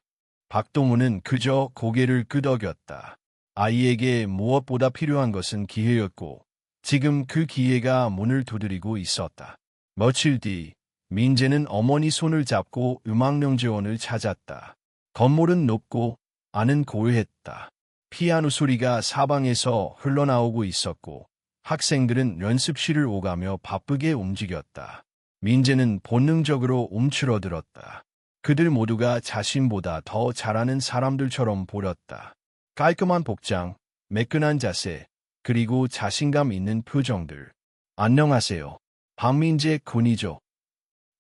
박동우는 그저 고개를 끄덕였다. 아이에게 무엇보다 필요한 것은 기회였고 지금 그 기회가 문을 두드리고 있었다. 며칠 뒤 민재는 어머니 손을 잡고 음악영재원을 찾았다. 건물은 높고 안은 고요했다. 피아노 소리가 사방에서 흘러나오고 있었고 학생들은 연습실을 오가며 바쁘게 움직였다. 민재는 본능적으로 움츠러들었다. 그들 모두가 자신보다 더 잘하는 사람들처럼 보였다. 깔끔한 복장, 매끈한 자세, 그리고 자신감 있는 표정들. 안녕하세요. 박민재 군이죠.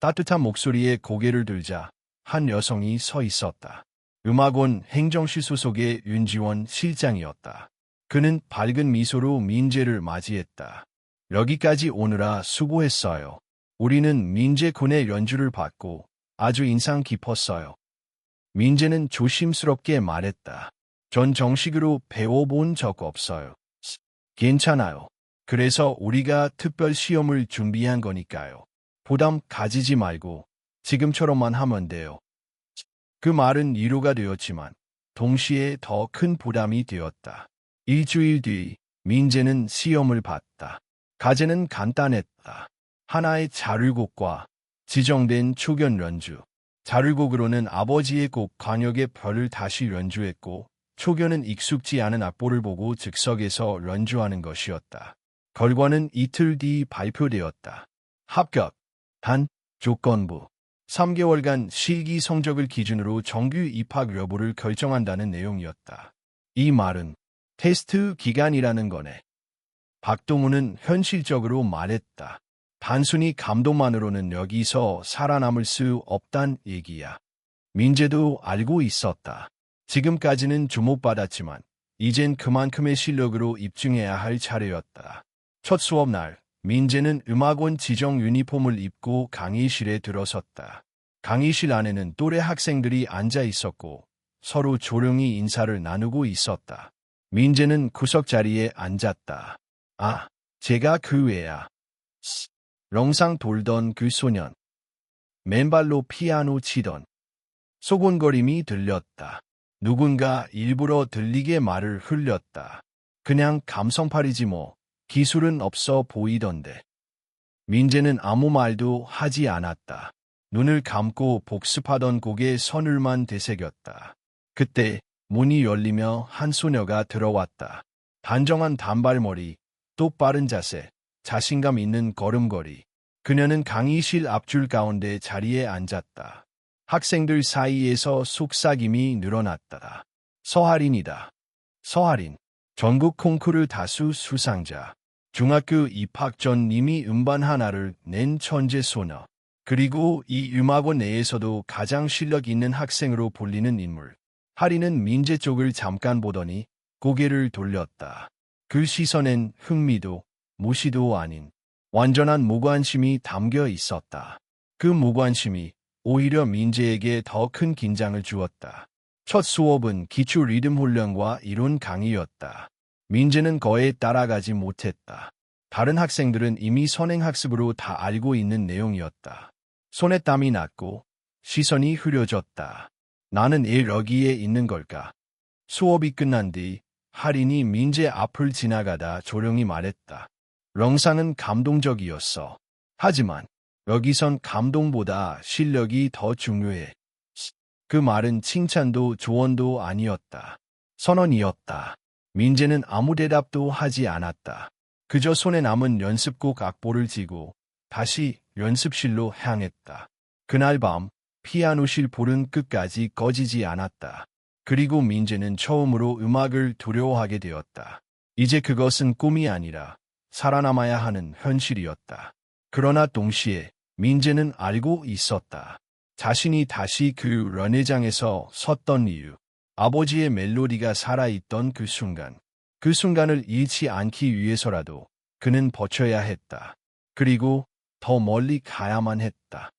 따뜻한 목소리에 고개를 들자 한 여성이 서 있었다. 음악원 행정실 소속의 윤지원 실장이었다. 그는 밝은 미소로 민재를 맞이했다. 여기까지 오느라 수고했어요. 우리는 민재 군의 연주를 받고 아주 인상 깊었어요. 민재는 조심스럽게 말했다. 전 정식으로 배워본 적 없어요. 괜찮아요. 그래서 우리가 특별 시험을 준비한 거니까요. 부담 가지지 말고 지금처럼만 하면 돼요. 그 말은 위로가 되었지만 동시에 더 큰 부담이 되었다. 일주일 뒤 민재는 시험을 봤다. 과제는 간단했다. 하나의 자율곡과 지정된 초견 연주. 자율곡으로는 아버지의 곡 관역의 별을 다시 연주했고 초견은 익숙지 않은 악보를 보고 즉석에서 연주하는 것이었다. 결과는 이틀 뒤 발표되었다. 합격. 단, 조건부. 3개월간 실기 성적을 기준으로 정규 입학 여부를 결정한다는 내용이었다. 이 말은 테스트 기간이라는 거네. 박동우는 현실적으로 말했다. 단순히 감동만으로는 여기서 살아남을 수 없단 얘기야. 민재도 알고 있었다. 지금까지는 주목받았지만 이젠 그만큼의 실력으로 입증해야 할 차례였다. 첫 수업날 민재는 음악원 지정 유니폼을 입고 강의실에 들어섰다. 강의실 안에는 또래 학생들이 앉아 있었고 서로 조용히 인사를 나누고 있었다. 민재는 구석 자리에 앉았다. 아, 제가 그 외야. 렁상 돌던 그 소년. 맨발로 피아노 치던 소곤거림이 들렸다. 누군가 일부러 들리게 말을 흘렸다. 그냥 감성팔이지 뭐. 기술은 없어 보이던데. 민재는 아무 말도 하지 않았다. 눈을 감고 복습하던 곡의 선율만 되새겼다. 그때 문이 열리며 한 소녀가 들어왔다. 단정한 단발머리, 똑바른 자세, 자신감 있는 걸음걸이. 그녀는 강의실 앞줄 가운데 자리에 앉았다. 학생들 사이에서 속삭임이 늘어났다. 서하린이다. 서하린. 전국 콩쿠르 다수 수상자. 중학교 입학 전 이미 음반 하나를 낸 천재 소녀. 그리고 이 음악원 내에서도 가장 실력 있는 학생으로 불리는 인물. 하린은 민재 쪽을 잠깐 보더니 고개를 돌렸다. 그 시선엔 흥미도 무시도 아닌 완전한 무관심이 담겨 있었다. 그 무관심이 오히려 민재에게 더 큰 긴장을 주었다. 첫 수업은 기초 리듬 훈련과 이론 강의였다. 민재는 거에 따라가지 못했다. 다른 학생들은 이미 선행학습으로 다 알고 있는 내용이었다. 손에 땀이 났고 시선이 흐려졌다. 나는 왜 여기에 있는 걸까? 수업이 끝난 뒤 하린이 민재 앞을 지나가다 조용히 말했다. 렁상은 감동적이었어. 하지만 여기선 감동보다 실력이 더 중요해. 그 말은 칭찬도 조언도 아니었다. 선언이었다. 민재는 아무 대답도 하지 않았다. 그저 손에 남은 연습곡 악보를 쥐고 다시 연습실로 향했다. 그날 밤 피아노실 불은 끝까지 꺼지지 않았다. 그리고 민재는 처음으로 음악을 두려워하게 되었다. 이제 그것은 꿈이 아니라 살아남아야 하는 현실이었다. 그러나 동시에 민재는 알고 있었다. 자신이 다시 그 연회장에서 섰던 이유. 아버지의 멜로디가 살아있던 그 순간. 그 순간을 잃지 않기 위해서라도 그는 버텨야 했다. 그리고 더 멀리 가야만 했다.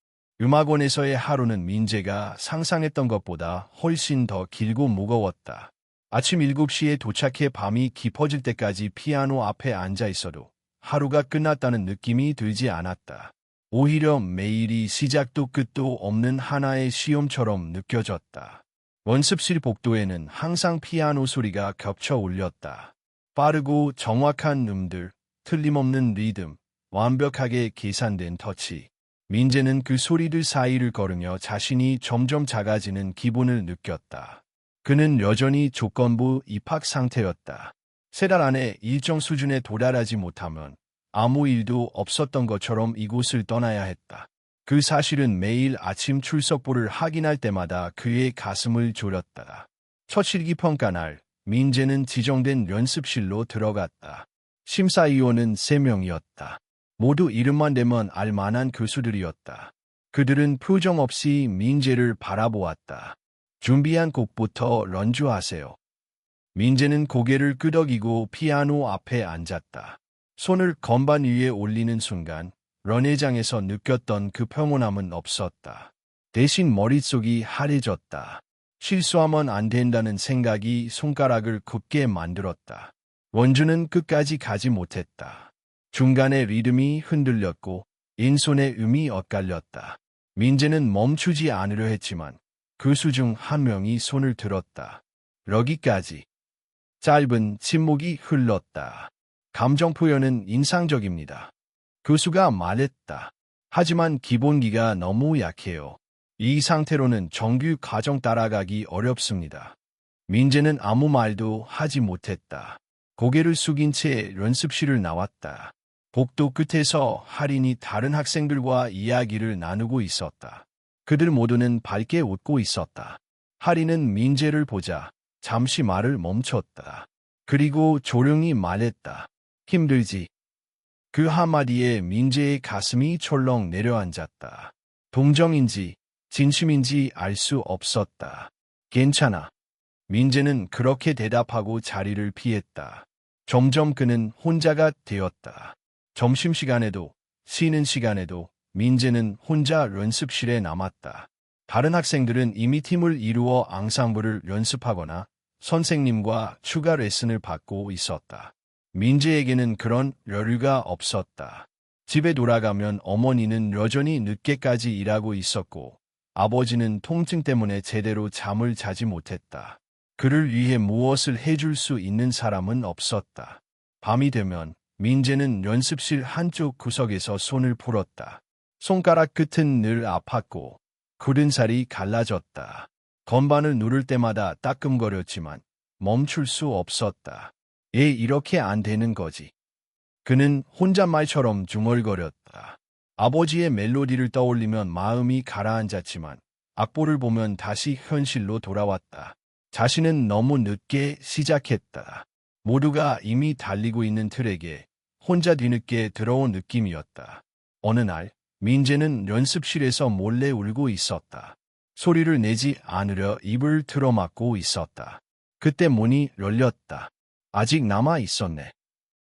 음악원에서의 하루는 민재가 상상했던 것보다 훨씬 더 길고 무거웠다. 아침 7시에 도착해 밤이 깊어질 때까지 피아노 앞에 앉아 있어도 하루가 끝났다는 느낌이 들지 않았다. 오히려 매일이 시작도 끝도 없는 하나의 시험처럼 느껴졌다. 연습실 복도에는 항상 피아노 소리가 겹쳐 울렸다. 빠르고 정확한 음들, 틀림없는 리듬, 완벽하게 계산된 터치. 민재는 그 소리들 사이를 걸으며 자신이 점점 작아지는 기분을 느꼈다. 그는 여전히 조건부 입학 상태였다. 3달 안에 일정 수준에 도달하지 못하면 아무 일도 없었던 것처럼 이곳을 떠나야 했다. 그 사실은 매일 아침 출석부를 확인할 때마다 그의 가슴을 졸였다. 첫 실기평가 날, 민재는 지정된 연습실로 들어갔다. 심사위원은 3명이었다. 모두 이름만 대면 알 만한 교수들이었다. 그들은 표정 없이 민재를 바라보았다. 준비한 곡부터 연주하세요. 민재는 고개를 끄덕이고 피아노 앞에 앉았다. 손을 건반 위에 올리는 순간 연회장에서 느꼈던 그 평온함은 없었다. 대신 머릿속이 하얘졌다. 실수하면 안 된다는 생각이 손가락을 굳게 만들었다. 원주는 끝까지 가지 못했다. 중간에 리듬이 흔들렸고 인손의 음이 엇갈렸다. 민재는 멈추지 않으려 했지만 교수 중 한 명이 손을 들었다. 여기까지. 짧은 침묵이 흘렀다. 감정 표현은 인상적입니다. 교수가 말했다. 하지만 기본기가 너무 약해요. 이 상태로는 정규 과정 따라가기 어렵습니다. 민재는 아무 말도 하지 못했다. 고개를 숙인 채 연습실을 나왔다. 복도 끝에서 할인이 다른 학생들과 이야기를 나누고 있었다. 그들 모두는 밝게 웃고 있었다. 할인은 민재를 보자 잠시 말을 멈췄다. 그리고 조용히 말했다. 힘들지? 그 한마디에 민재의 가슴이 철렁 내려앉았다. 동정인지 진심인지 알 수 없었다. 괜찮아. 민재는 그렇게 대답하고 자리를 피했다. 점점 그는 혼자가 되었다. 점심시간에도 쉬는 시간에도 민재는 혼자 연습실에 남았다. 다른 학생들은 이미 팀을 이루어 앙상블을 연습하거나 선생님과 추가 레슨을 받고 있었다. 민재에게는 그런 여유가 없었다. 집에 돌아가면 어머니는 여전히 늦게까지 일하고 있었고 아버지는 통증 때문에 제대로 잠을 자지 못했다. 그를 위해 무엇을 해줄 수 있는 사람은 없었다. 밤이 되면 민재는 연습실 한쪽 구석에서 손을 풀었다. 손가락 끝은 늘 아팠고 굳은 살이 갈라졌다. 건반을 누를 때마다 따끔거렸지만 멈출 수 없었다. 이렇게 안 되는 거지. 그는 혼잣말처럼 중얼거렸다. 아버지의 멜로디를 떠올리면 마음이 가라앉았지만 악보를 보면 다시 현실로 돌아왔다. 자신은 너무 늦게 시작했다. 모두가 이미 달리고 있는 틀에게 혼자 뒤늦게 들어온 느낌이었다. 어느 날 민재는 연습실에서 몰래 울고 있었다. 소리를 내지 않으려 입을 틀어막고 있었다. 그때 문이 열렸다. 아직 남아 있었네.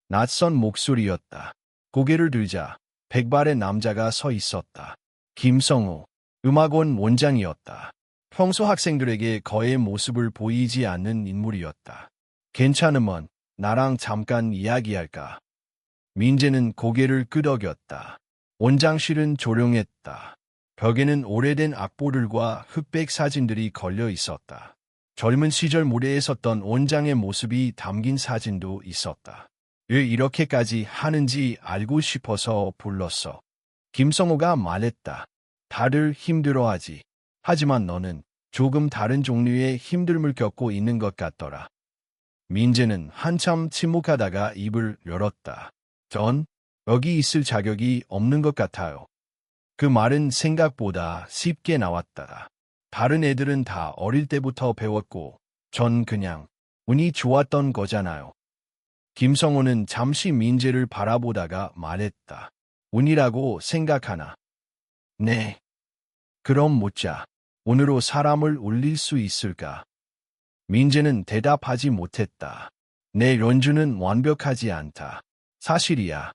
낯선 목소리였다. 고개를 들자 백발의 남자가 서 있었다. 김성우, 음악원 원장이었다. 평소 학생들에게 거의 모습을 보이지 않는 인물이었다. 괜찮으면 나랑 잠깐 이야기할까? 민재는 고개를 끄덕였다. 원장실은 조용했다. 벽에는 오래된 악보들과 흑백 사진들이 걸려 있었다. 젊은 시절 무대에 섰던 원장의 모습이 담긴 사진도 있었다. 왜 이렇게까지 하는지 알고 싶어서 불렀어. 김성호가 말했다. 다들 힘들어하지. 하지만 너는 조금 다른 종류의 힘듦을 겪고 있는 것 같더라. 민재는 한참 침묵하다가 입을 열었다. 전 여기 있을 자격이 없는 것 같아요. 그 말은 생각보다 쉽게 나왔다. 다른 애들은 다 어릴 때부터 배웠고 전 그냥 운이 좋았던 거잖아요. 김성호는 잠시 민재를 바라보다가 말했다. 운이라고 생각하나? 네. 그럼 묻자. 운으로 사람을 울릴 수 있을까? 민재는 대답하지 못했다. 내 연주는 완벽하지 않다. 사실이야.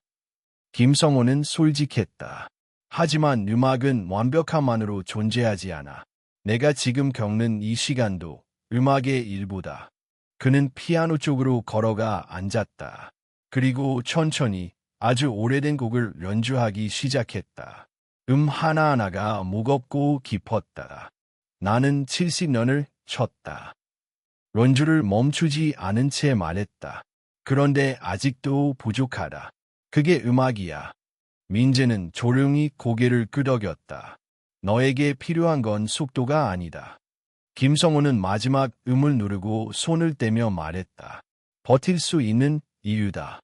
김성호는 솔직했다. 하지만 음악은 완벽함만으로 존재하지 않아. 내가 지금 겪는 이 시간도 음악의 일부다. 그는 피아노 쪽으로 걸어가 앉았다. 그리고 천천히 아주 오래된 곡을 연주하기 시작했다. 하나하나가 무겁고 깊었다. 나는 70년을 쳤다. 연주를 멈추지 않은 채 말했다. 그런데 아직도 부족하다. 그게 음악이야. 민재는 조용히 고개를 끄덕였다. 너에게 필요한 건 속도가 아니다. 김성호는 마지막 음을 누르고 손을 떼며 말했다. 버틸 수 있는 이유다.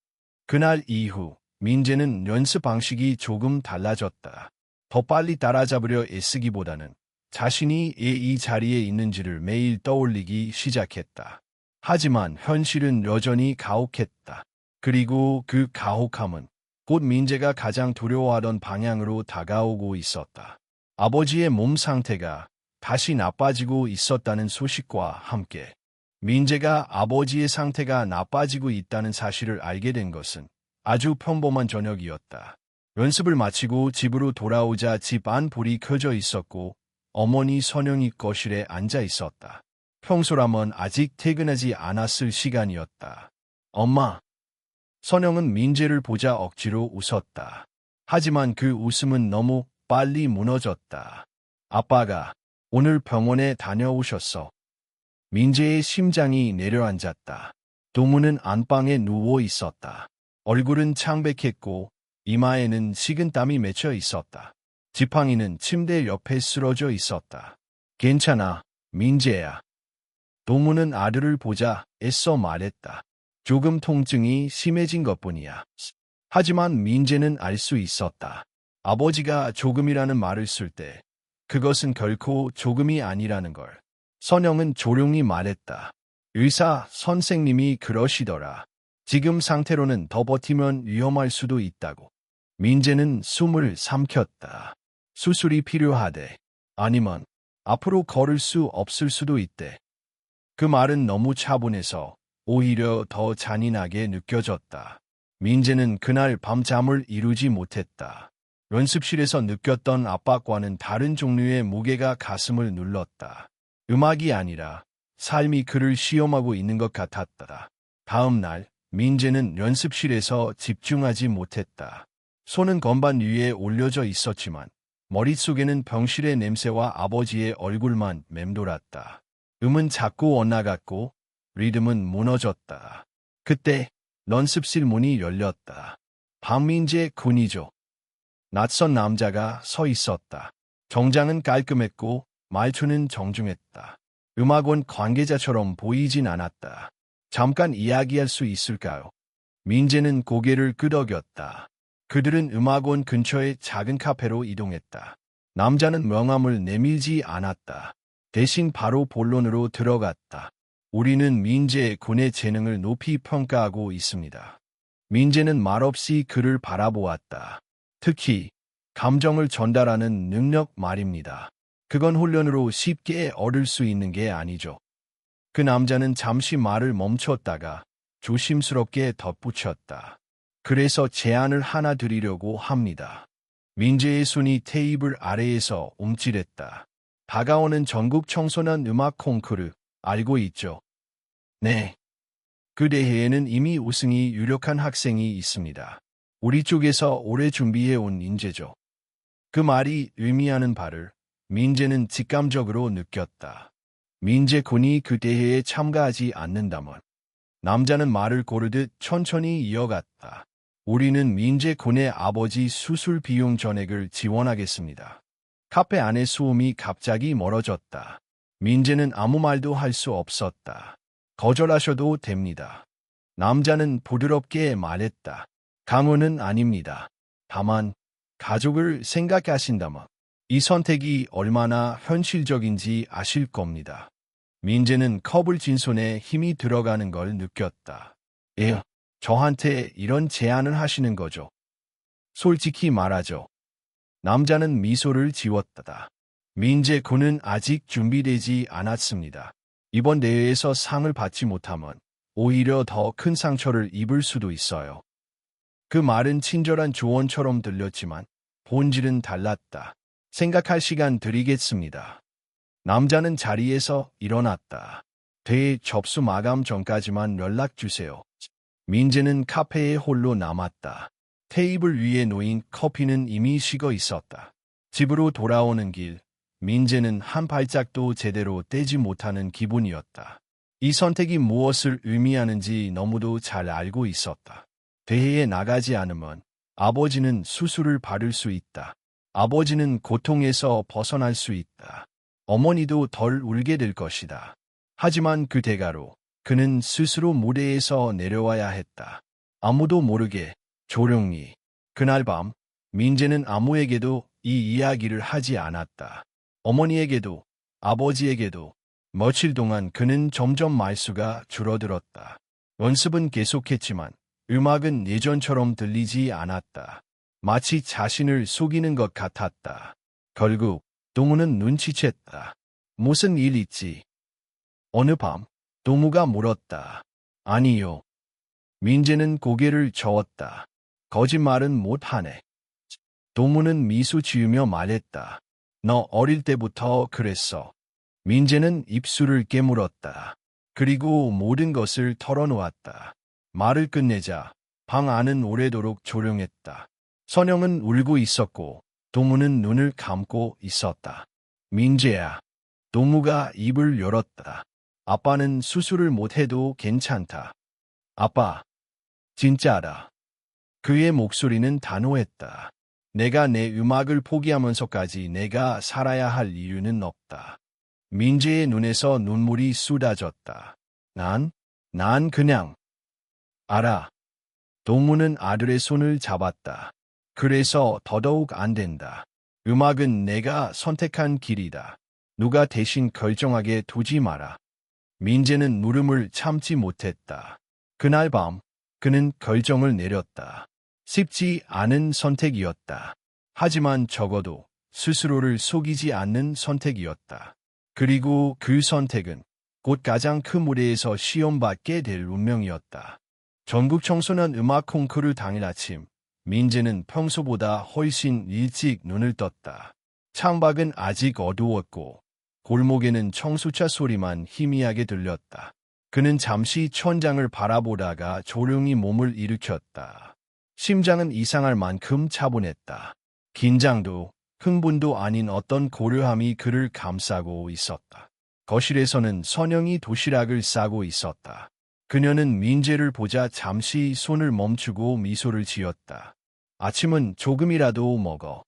그날 이후 민재는 연습 방식이 조금 달라졌다. 더 빨리 따라잡으려 애쓰기보다는 자신이 이 자리에 있는지를 매일 떠올리기 시작했다. 하지만 현실은 여전히 가혹했다. 그리고 그 가혹함은 곧 민재가 가장 두려워하던 방향으로 다가오고 있었다. 아버지의 몸 상태가 다시 나빠지고 있었다는 소식과 함께 민재가 아버지의 상태가 나빠지고 있다는 사실을 알게 된 것은 아주 평범한 저녁이었다. 연습을 마치고 집으로 돌아오자 집 안 불이 켜져 있었고 어머니 선영이 거실에 앉아 있었다. 평소라면 아직 퇴근하지 않았을 시간이었다. 엄마, 선영은 민재를 보자 억지로 웃었다. 하지만 그 웃음은 너무 빨리 무너졌다. 아빠가 오늘 병원에 다녀오셨어. 민재의 심장이 내려앉았다. 동우는 안방에 누워 있었다. 얼굴은 창백했고 이마에는 식은땀이 맺혀 있었다. 지팡이는 침대 옆에 쓰러져 있었다. 괜찮아, 민재야. 동우는 아들을 보자 애써 말했다. 조금 통증이 심해진 것뿐이야. 하지만 민재는 알 수 있었다. 아버지가 조금이라는 말을 쓸 때 그것은 결코 조금이 아니라는 걸. 선영은 조용히 말했다. 의사 선생님이 그러시더라. 지금 상태로는 더 버티면 위험할 수도 있다고. 민재는 숨을 삼켰다. 수술이 필요하대. 아니면 앞으로 걸을 수 없을 수도 있대. 그 말은 너무 차분해서 오히려 더 잔인하게 느껴졌다. 민재는 그날 밤 잠을 이루지 못했다. 연습실에서 느꼈던 압박과는 다른 종류의 무게가 가슴을 눌렀다. 음악이 아니라 삶이 그를 시험하고 있는 것 같았다. 다음 날 민재는 연습실에서 집중하지 못했다. 손은 건반 위에 올려져 있었지만 머릿속에는 병실의 냄새와 아버지의 얼굴만 맴돌았다. 음은 자꾸 엇나갔고 리듬은 무너졌다. 그때 연습실 문이 열렸다. 박민재 군이죠. 낯선 남자가 서 있었다. 정장은 깔끔했고 말투는 정중했다. 음악원 관계자처럼 보이진 않았다. 잠깐 이야기할 수 있을까요? 민재는 고개를 끄덕였다. 그들은 음악원 근처의 작은 카페로 이동했다. 남자는 명함을 내밀지 않았다. 대신 바로 본론으로 들어갔다. 우리는 민재 군의 재능을 높이 평가하고 있습니다. 민재는 말없이 그를 바라보았다. 특히 감정을 전달하는 능력 말입니다. 그건 훈련으로 쉽게 얻을 수 있는 게 아니죠. 그 남자는 잠시 말을 멈췄다가 조심스럽게 덧붙였다. 그래서 제안을 하나 드리려고 합니다. 민재의 손이 테이블 아래에서 움찔했다. 다가오는 전국 청소년 음악 콩쿠르 알고 있죠? 네. 그 대회에는 이미 우승이 유력한 학생이 있습니다. 우리 쪽에서 오래 준비해온 인재죠. 그 말이 의미하는 바를 민재는 직감적으로 느꼈다. 민재 군이 그 대회에 참가하지 않는다면 남자는 말을 고르듯 천천히 이어갔다. 우리는 민재 군의 아버지 수술 비용 전액을 지원하겠습니다. 카페 안의 소음이 갑자기 멀어졌다. 민재는 아무 말도 할 수 없었다. 거절하셔도 됩니다. 남자는 부드럽게 말했다. 강요는 아닙니다. 다만 가족을 생각하신다면 이 선택이 얼마나 현실적인지 아실 겁니다. 민재는 컵을 쥔 손에 힘이 들어가는 걸 느꼈다. 저한테 이런 제안을 하시는 거죠? 솔직히 말하죠. 남자는 미소를 지웠다. 민재 군은 아직 준비되지 않았습니다. 이번 대회에서 상을 받지 못하면 오히려 더 큰 상처를 입을 수도 있어요. 그 말은 친절한 조언처럼 들렸지만 본질은 달랐다. 생각할 시간 드리겠습니다. 남자는 자리에서 일어났다. 대회 접수 마감 전까지만 연락 주세요. 민재는 카페에 홀로 남았다. 테이블 위에 놓인 커피는 이미 식어 있었다. 집으로 돌아오는 길, 민재는 한 발짝도 제대로 떼지 못하는 기분이었다. 이 선택이 무엇을 의미하는지 너무도 잘 알고 있었다. 대회에 나가지 않으면 아버지는 수술을 받을 수 있다. 아버지는 고통에서 벗어날 수 있다. 어머니도 덜 울게 될 것이다. 하지만 그 대가로 그는 스스로 무대에서 내려와야 했다. 아무도 모르게 조용히. 그날 밤 민재는 아무에게도 이 이야기를 하지 않았다. 어머니에게도 아버지에게도. 며칠 동안 그는 점점 말수가 줄어들었다. 연습은 계속했지만 음악은 예전처럼 들리지 않았다. 마치 자신을 속이는 것 같았다. 결국 동우는 눈치챘다. 무슨 일 있지? 어느 밤 동우가 물었다. 아니요. 민재는 고개를 저었다. 거짓말은 못하네. 동우는 미소 지으며 말했다. 너 어릴 때부터 그랬어. 민재는 입술을 깨물었다. 그리고 모든 것을 털어놓았다. 말을 끝내자 방 안은 오래도록 조용했다. 선영은 울고 있었고 도무는 눈을 감고 있었다. 민재야. 도무가 입을 열었다. 아빠는 수술을 못해도 괜찮다. 아빠. 진짜다. 그의 목소리는 단호했다. 내가 내 음악을 포기하면서까지 내가 살아야 할 이유는 없다. 민재의 눈에서 눈물이 쏟아졌다. 난 그냥 알아. 도무는 아들의 손을 잡았다. 그래서 더더욱 안 된다. 음악은 내가 선택한 길이다. 누가 대신 결정하게 두지 마라. 민재는 물음을 참지 못했다. 그날 밤 그는 결정을 내렸다. 쉽지 않은 선택이었다. 하지만 적어도 스스로를 속이지 않는 선택이었다. 그리고 그 선택은 곧 가장 큰 무대에서 시험받게 될 운명이었다. 전국 청소년 음악 콩쿠르 당일 아침, 민재는 평소보다 훨씬 일찍 눈을 떴다. 창밖은 아직 어두웠고 골목에는 청수차 소리만 희미하게 들렸다. 그는 잠시 천장을 바라보다가 조용히 몸을 일으켰다. 심장은 이상할 만큼 차분했다. 긴장도 흥분도 아닌 어떤 고요함이 그를 감싸고 있었다. 거실에서는 선영이 도시락을 싸고 있었다. 그녀는 민재를 보자 잠시 손을 멈추고 미소를 지었다. 아침은 조금이라도 먹어.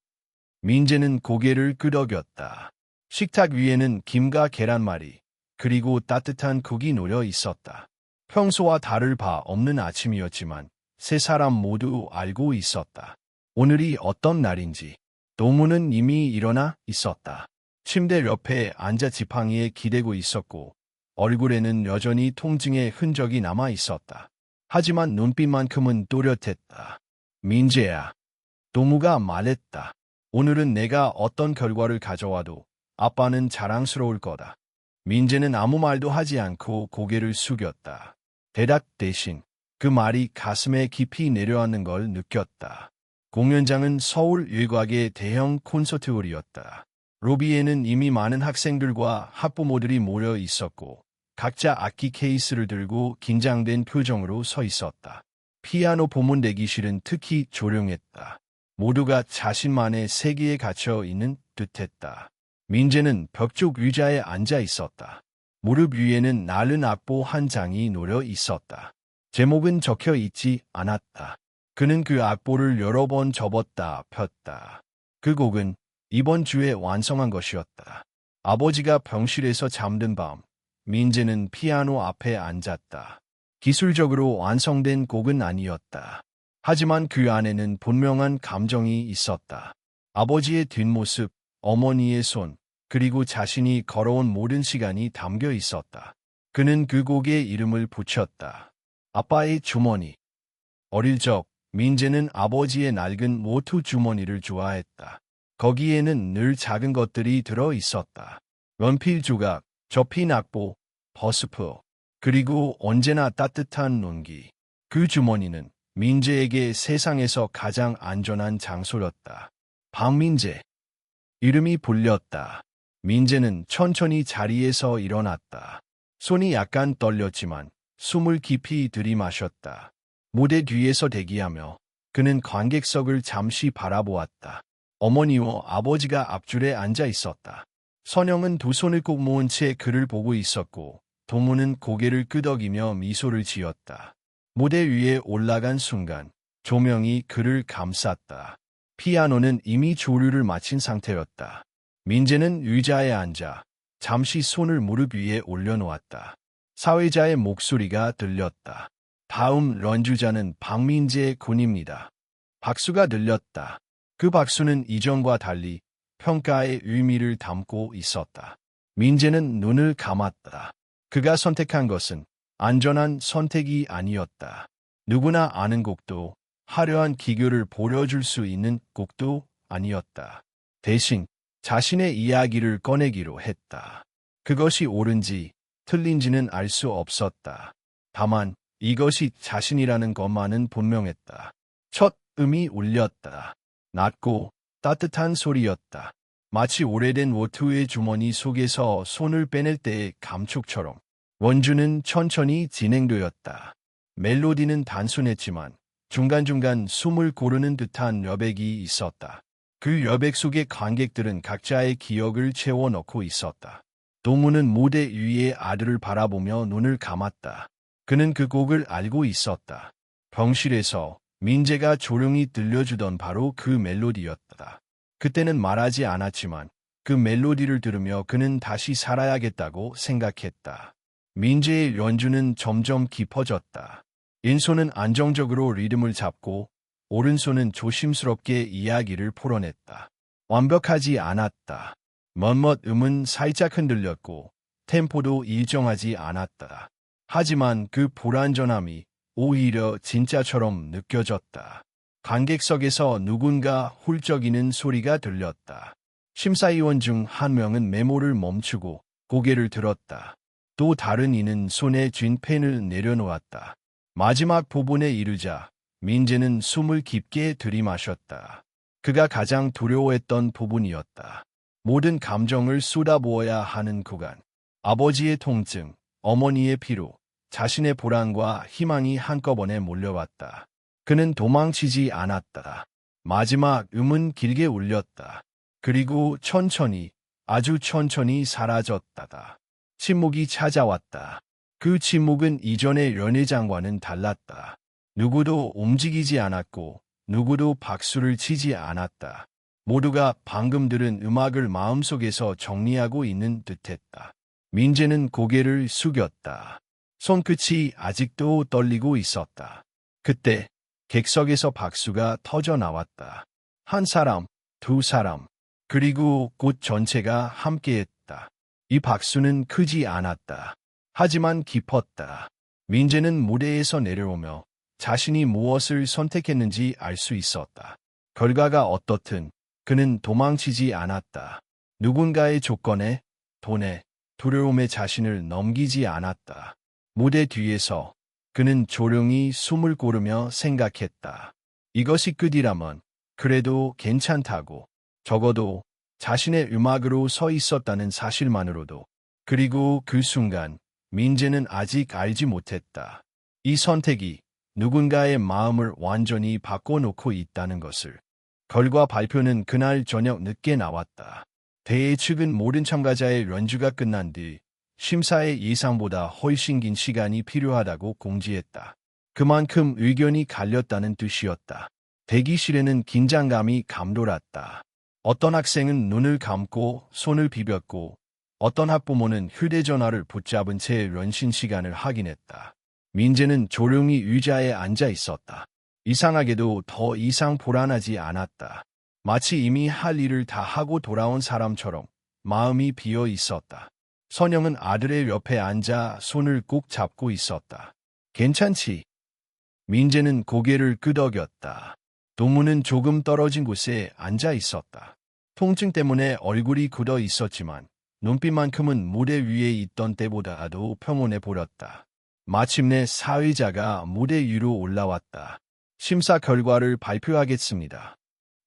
민재는 고개를 끄덕였다. 식탁 위에는 김과 계란말이, 그리고 따뜻한 국이 놓여 있었다. 평소와 다를 바 없는 아침이었지만 세 사람 모두 알고 있었다. 오늘이 어떤 날인지. 도무는 이미 일어나 있었다. 침대 옆에 앉아 지팡이에 기대고 있었고 얼굴에는 여전히 통증의 흔적이 남아 있었다. 하지만 눈빛만큼은 또렷했다. 민재야. 도무가 말했다. 오늘은 내가 어떤 결과를 가져와도 아빠는 자랑스러울 거다. 민재는 아무 말도 하지 않고 고개를 숙였다. 대답 대신 그 말이 가슴에 깊이 내려앉는 걸 느꼈다. 공연장은 서울 일각의 대형 콘서트홀이었다. 로비에는 이미 많은 학생들과 학부모들이 모여 있었고 각자 악기 케이스를 들고 긴장된 표정으로 서 있었다. 피아노 보문 대기실은 특히 조용했다. 모두가 자신만의 세계에 갇혀 있는 듯했다. 민재는 벽쪽 의자에 앉아 있었다. 무릎 위에는 낡은 악보 한 장이 놓여 있었다. 제목은 적혀 있지 않았다. 그는 그 악보를 여러 번 접었다 폈다. 그 곡은 이번 주에 완성한 것이었다. 아버지가 병실에서 잠든 밤, 민재는 피아노 앞에 앉았다. 기술적으로 완성된 곡은 아니었다. 하지만 그 안에는 분명한 감정이 있었다. 아버지의 뒷모습, 어머니의 손, 그리고 자신이 걸어온 모든 시간이 담겨 있었다. 그는 그 곡에 이름을 붙였다. 아빠의 주머니. 어릴 적 민재는 아버지의 낡은 모투 주머니를 좋아했다. 거기에는 늘 작은 것들이 들어 있었다. 연필 조각, 접힌 악보, 버스프, 그리고 언제나 따뜻한 논기. 그 주머니는 민재에게 세상에서 가장 안전한 장소였다. 박민재. 이름이 불렸다. 민재는 천천히 자리에서 일어났다. 손이 약간 떨렸지만 숨을 깊이 들이마셨다. 무대 뒤에서 대기하며 그는 관객석을 잠시 바라보았다. 어머니와 아버지가 앞줄에 앉아 있었다. 선영은 두 손을 꼭 모은 채 그를 보고 있었고 도무는 고개를 끄덕이며 미소를 지었다. 무대 위에 올라간 순간 조명이 그를 감쌌다. 피아노는 이미 조류를 마친 상태였다. 민재는 의자에 앉아 잠시 손을 무릎 위에 올려놓았다. 사회자의 목소리가 들렸다. 다음 연주자는 박민재 군입니다. 박수가 들렸다. 그 박수는 이전과 달리 평가의 의미를 담고 있었다. 민재는 눈을 감았다. 그가 선택한 것은 안전한 선택이 아니었다. 누구나 아는 곡도 화려한 기교를 보여줄 수 있는 곡도 아니었다. 대신 자신의 이야기를 꺼내기로 했다. 그것이 옳은지 틀린지는 알 수 없었다. 다만 이것이 자신이라는 것만은 분명했다. 첫 음이 울렸다. 낮고 따뜻한 소리였다. 마치 오래된 워투의 주머니 속에서 손을 빼낼 때의 감촉처럼. 원주는 천천히 진행되었다. 멜로디는 단순했지만 중간중간 숨을 고르는 듯한 여백이 있었다. 그 여백 속에 관객들은 각자의 기억을 채워넣고 있었다. 동무는 무대 위의 아들을 바라보며 눈을 감았다. 그는 그 곡을 알고 있었다. 병실에서 민재가 조용히 들려주던 바로 그 멜로디였다. 그때는 말하지 않았지만 그 멜로디를 들으며 그는 다시 살아야겠다고 생각했다. 민재의 연주는 점점 깊어졌다. 왼손은 안정적으로 리듬을 잡고 오른손은 조심스럽게 이야기를 풀어냈다. 완벽하지 않았다. 멋멋 음은 살짝 흔들렸고 템포도 일정하지 않았다. 하지만 그 불완전함이 오히려 진짜처럼 느껴졌다. 관객석에서 누군가 훌쩍이는 소리가 들렸다. 심사위원 중 한 명은 메모를 멈추고 고개를 들었다. 또 다른 이는 손에 쥔 펜을 내려놓았다. 마지막 부분에 이르자 민재는 숨을 깊게 들이마셨다. 그가 가장 두려워했던 부분이었다. 모든 감정을 쏟아부어야 하는 구간. 아버지의 통증, 어머니의 피로, 자신의 불안과 희망이 한꺼번에 몰려왔다. 그는 도망치지 않았다. 마지막 음은 길게 울렸다. 그리고 천천히, 아주 천천히 사라졌다. 침묵이 찾아왔다. 그 침묵은 이전의 연회장과는 달랐다. 누구도 움직이지 않았고 누구도 박수를 치지 않았다. 모두가 방금 들은 음악을 마음속에서 정리하고 있는 듯했다. 민재는 고개를 숙였다. 손끝이 아직도 떨리고 있었다. 그때 객석에서 박수가 터져 나왔다. 한 사람, 두 사람, 그리고 꽃 전체가 함께했다. 이 박수는 크지 않았다. 하지만 깊었다. 민재는 무대에서 내려오며 자신이 무엇을 선택했는지 알 수 있었다. 결과가 어떻든 그는 도망치지 않았다. 누군가의 조건에, 돈에, 두려움에 자신을 넘기지 않았다. 무대 뒤에서 그는 조용히 숨을 고르며 생각했다. 이것이 끝이라면 그래도 괜찮다고. 적어도 자신의 음악으로 서 있었다는 사실만으로도. 그리고 그 순간 민재는 아직 알지 못했다. 이 선택이 누군가의 마음을 완전히 바꿔놓고 있다는 것을. 결과 발표는 그날 저녁 늦게 나왔다. 대회 측은 모든 참가자의 연주가 끝난 뒤 심사의 예상보다 훨씬 긴 시간이 필요하다고 공지했다. 그만큼 의견이 갈렸다는 뜻이었다. 대기실에는 긴장감이 감돌았다. 어떤 학생은 눈을 감고 손을 비볐고 어떤 학부모는 휴대전화를 붙잡은 채 연신 시간을 확인했다. 민재는 조용히 의자에 앉아 있었다. 이상하게도 더 이상 불안하지 않았다. 마치 이미 할 일을 다 하고 돌아온 사람처럼 마음이 비어 있었다. 선영은 아들의 옆에 앉아 손을 꼭 잡고 있었다. 괜찮지? 민재는 고개를 끄덕였다. 동무는 조금 떨어진 곳에 앉아 있었다. 통증 때문에 얼굴이 굳어 있었지만 눈빛만큼은 무대 위에 있던 때보다도 평온해 보였다. 마침내 사회자가 무대 위로 올라왔다. 심사 결과를 발표하겠습니다.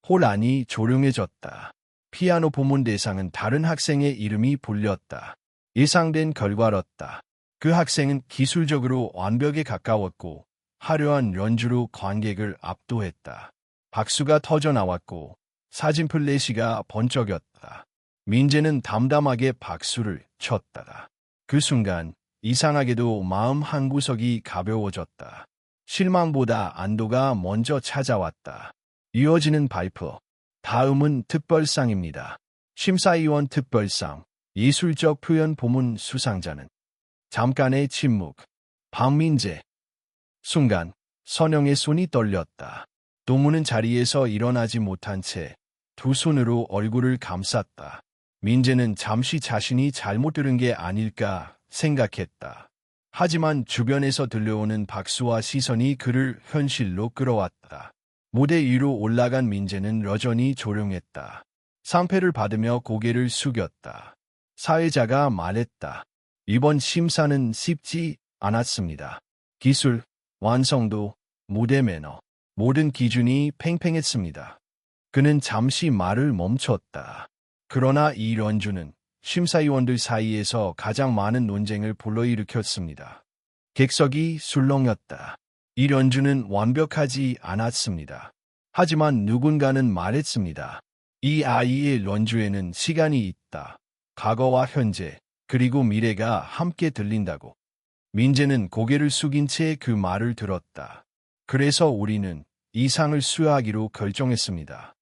홀 안이 조용해졌다. 피아노 부문 대상은 다른 학생의 이름이 불렸다. 예상된 결과였다. 그 학생은 기술적으로 완벽에 가까웠고 화려한 연주로 관객을 압도했다. 박수가 터져 나왔고 사진 플래시가 번쩍였다. 민재는 담담하게 박수를 쳤다. 그 순간 이상하게도 마음 한구석이 가벼워졌다. 실망보다 안도가 먼저 찾아왔다. 이어지는 발표. 다음은 특별상입니다. 심사위원 특별상. 예술적 표현 부문 수상자는 잠깐의 침묵. 박민재. 순간 선영의 손이 떨렸다. 동무는 자리에서 일어나지 못한 채 두 손으로 얼굴을 감쌌다. 민재는 잠시 자신이 잘못 들은 게 아닐까 생각했다. 하지만 주변에서 들려오는 박수와 시선이 그를 현실로 끌어왔다. 무대 위로 올라간 민재는 여전히 조용했다. 상패를 받으며 고개를 숙였다. 사회자가 말했다. 이번 심사는 쉽지 않았습니다. 기술, 완성도, 무대 매너, 모든 기준이 팽팽했습니다. 그는 잠시 말을 멈췄다. 그러나 이 연주는 심사위원들 사이에서 가장 많은 논쟁을 불러일으켰습니다. 객석이 술렁였다. 이 연주는 완벽하지 않았습니다. 하지만 누군가는 말했습니다. 이 아이의 연주에는 시간이 있다. 과거와 현재, 그리고 미래가 함께 들린다고. 민재는 고개를 숙인 채 그 말을 들었다. 그래서 우리는 이 상을 수여하기로 결정했습니다.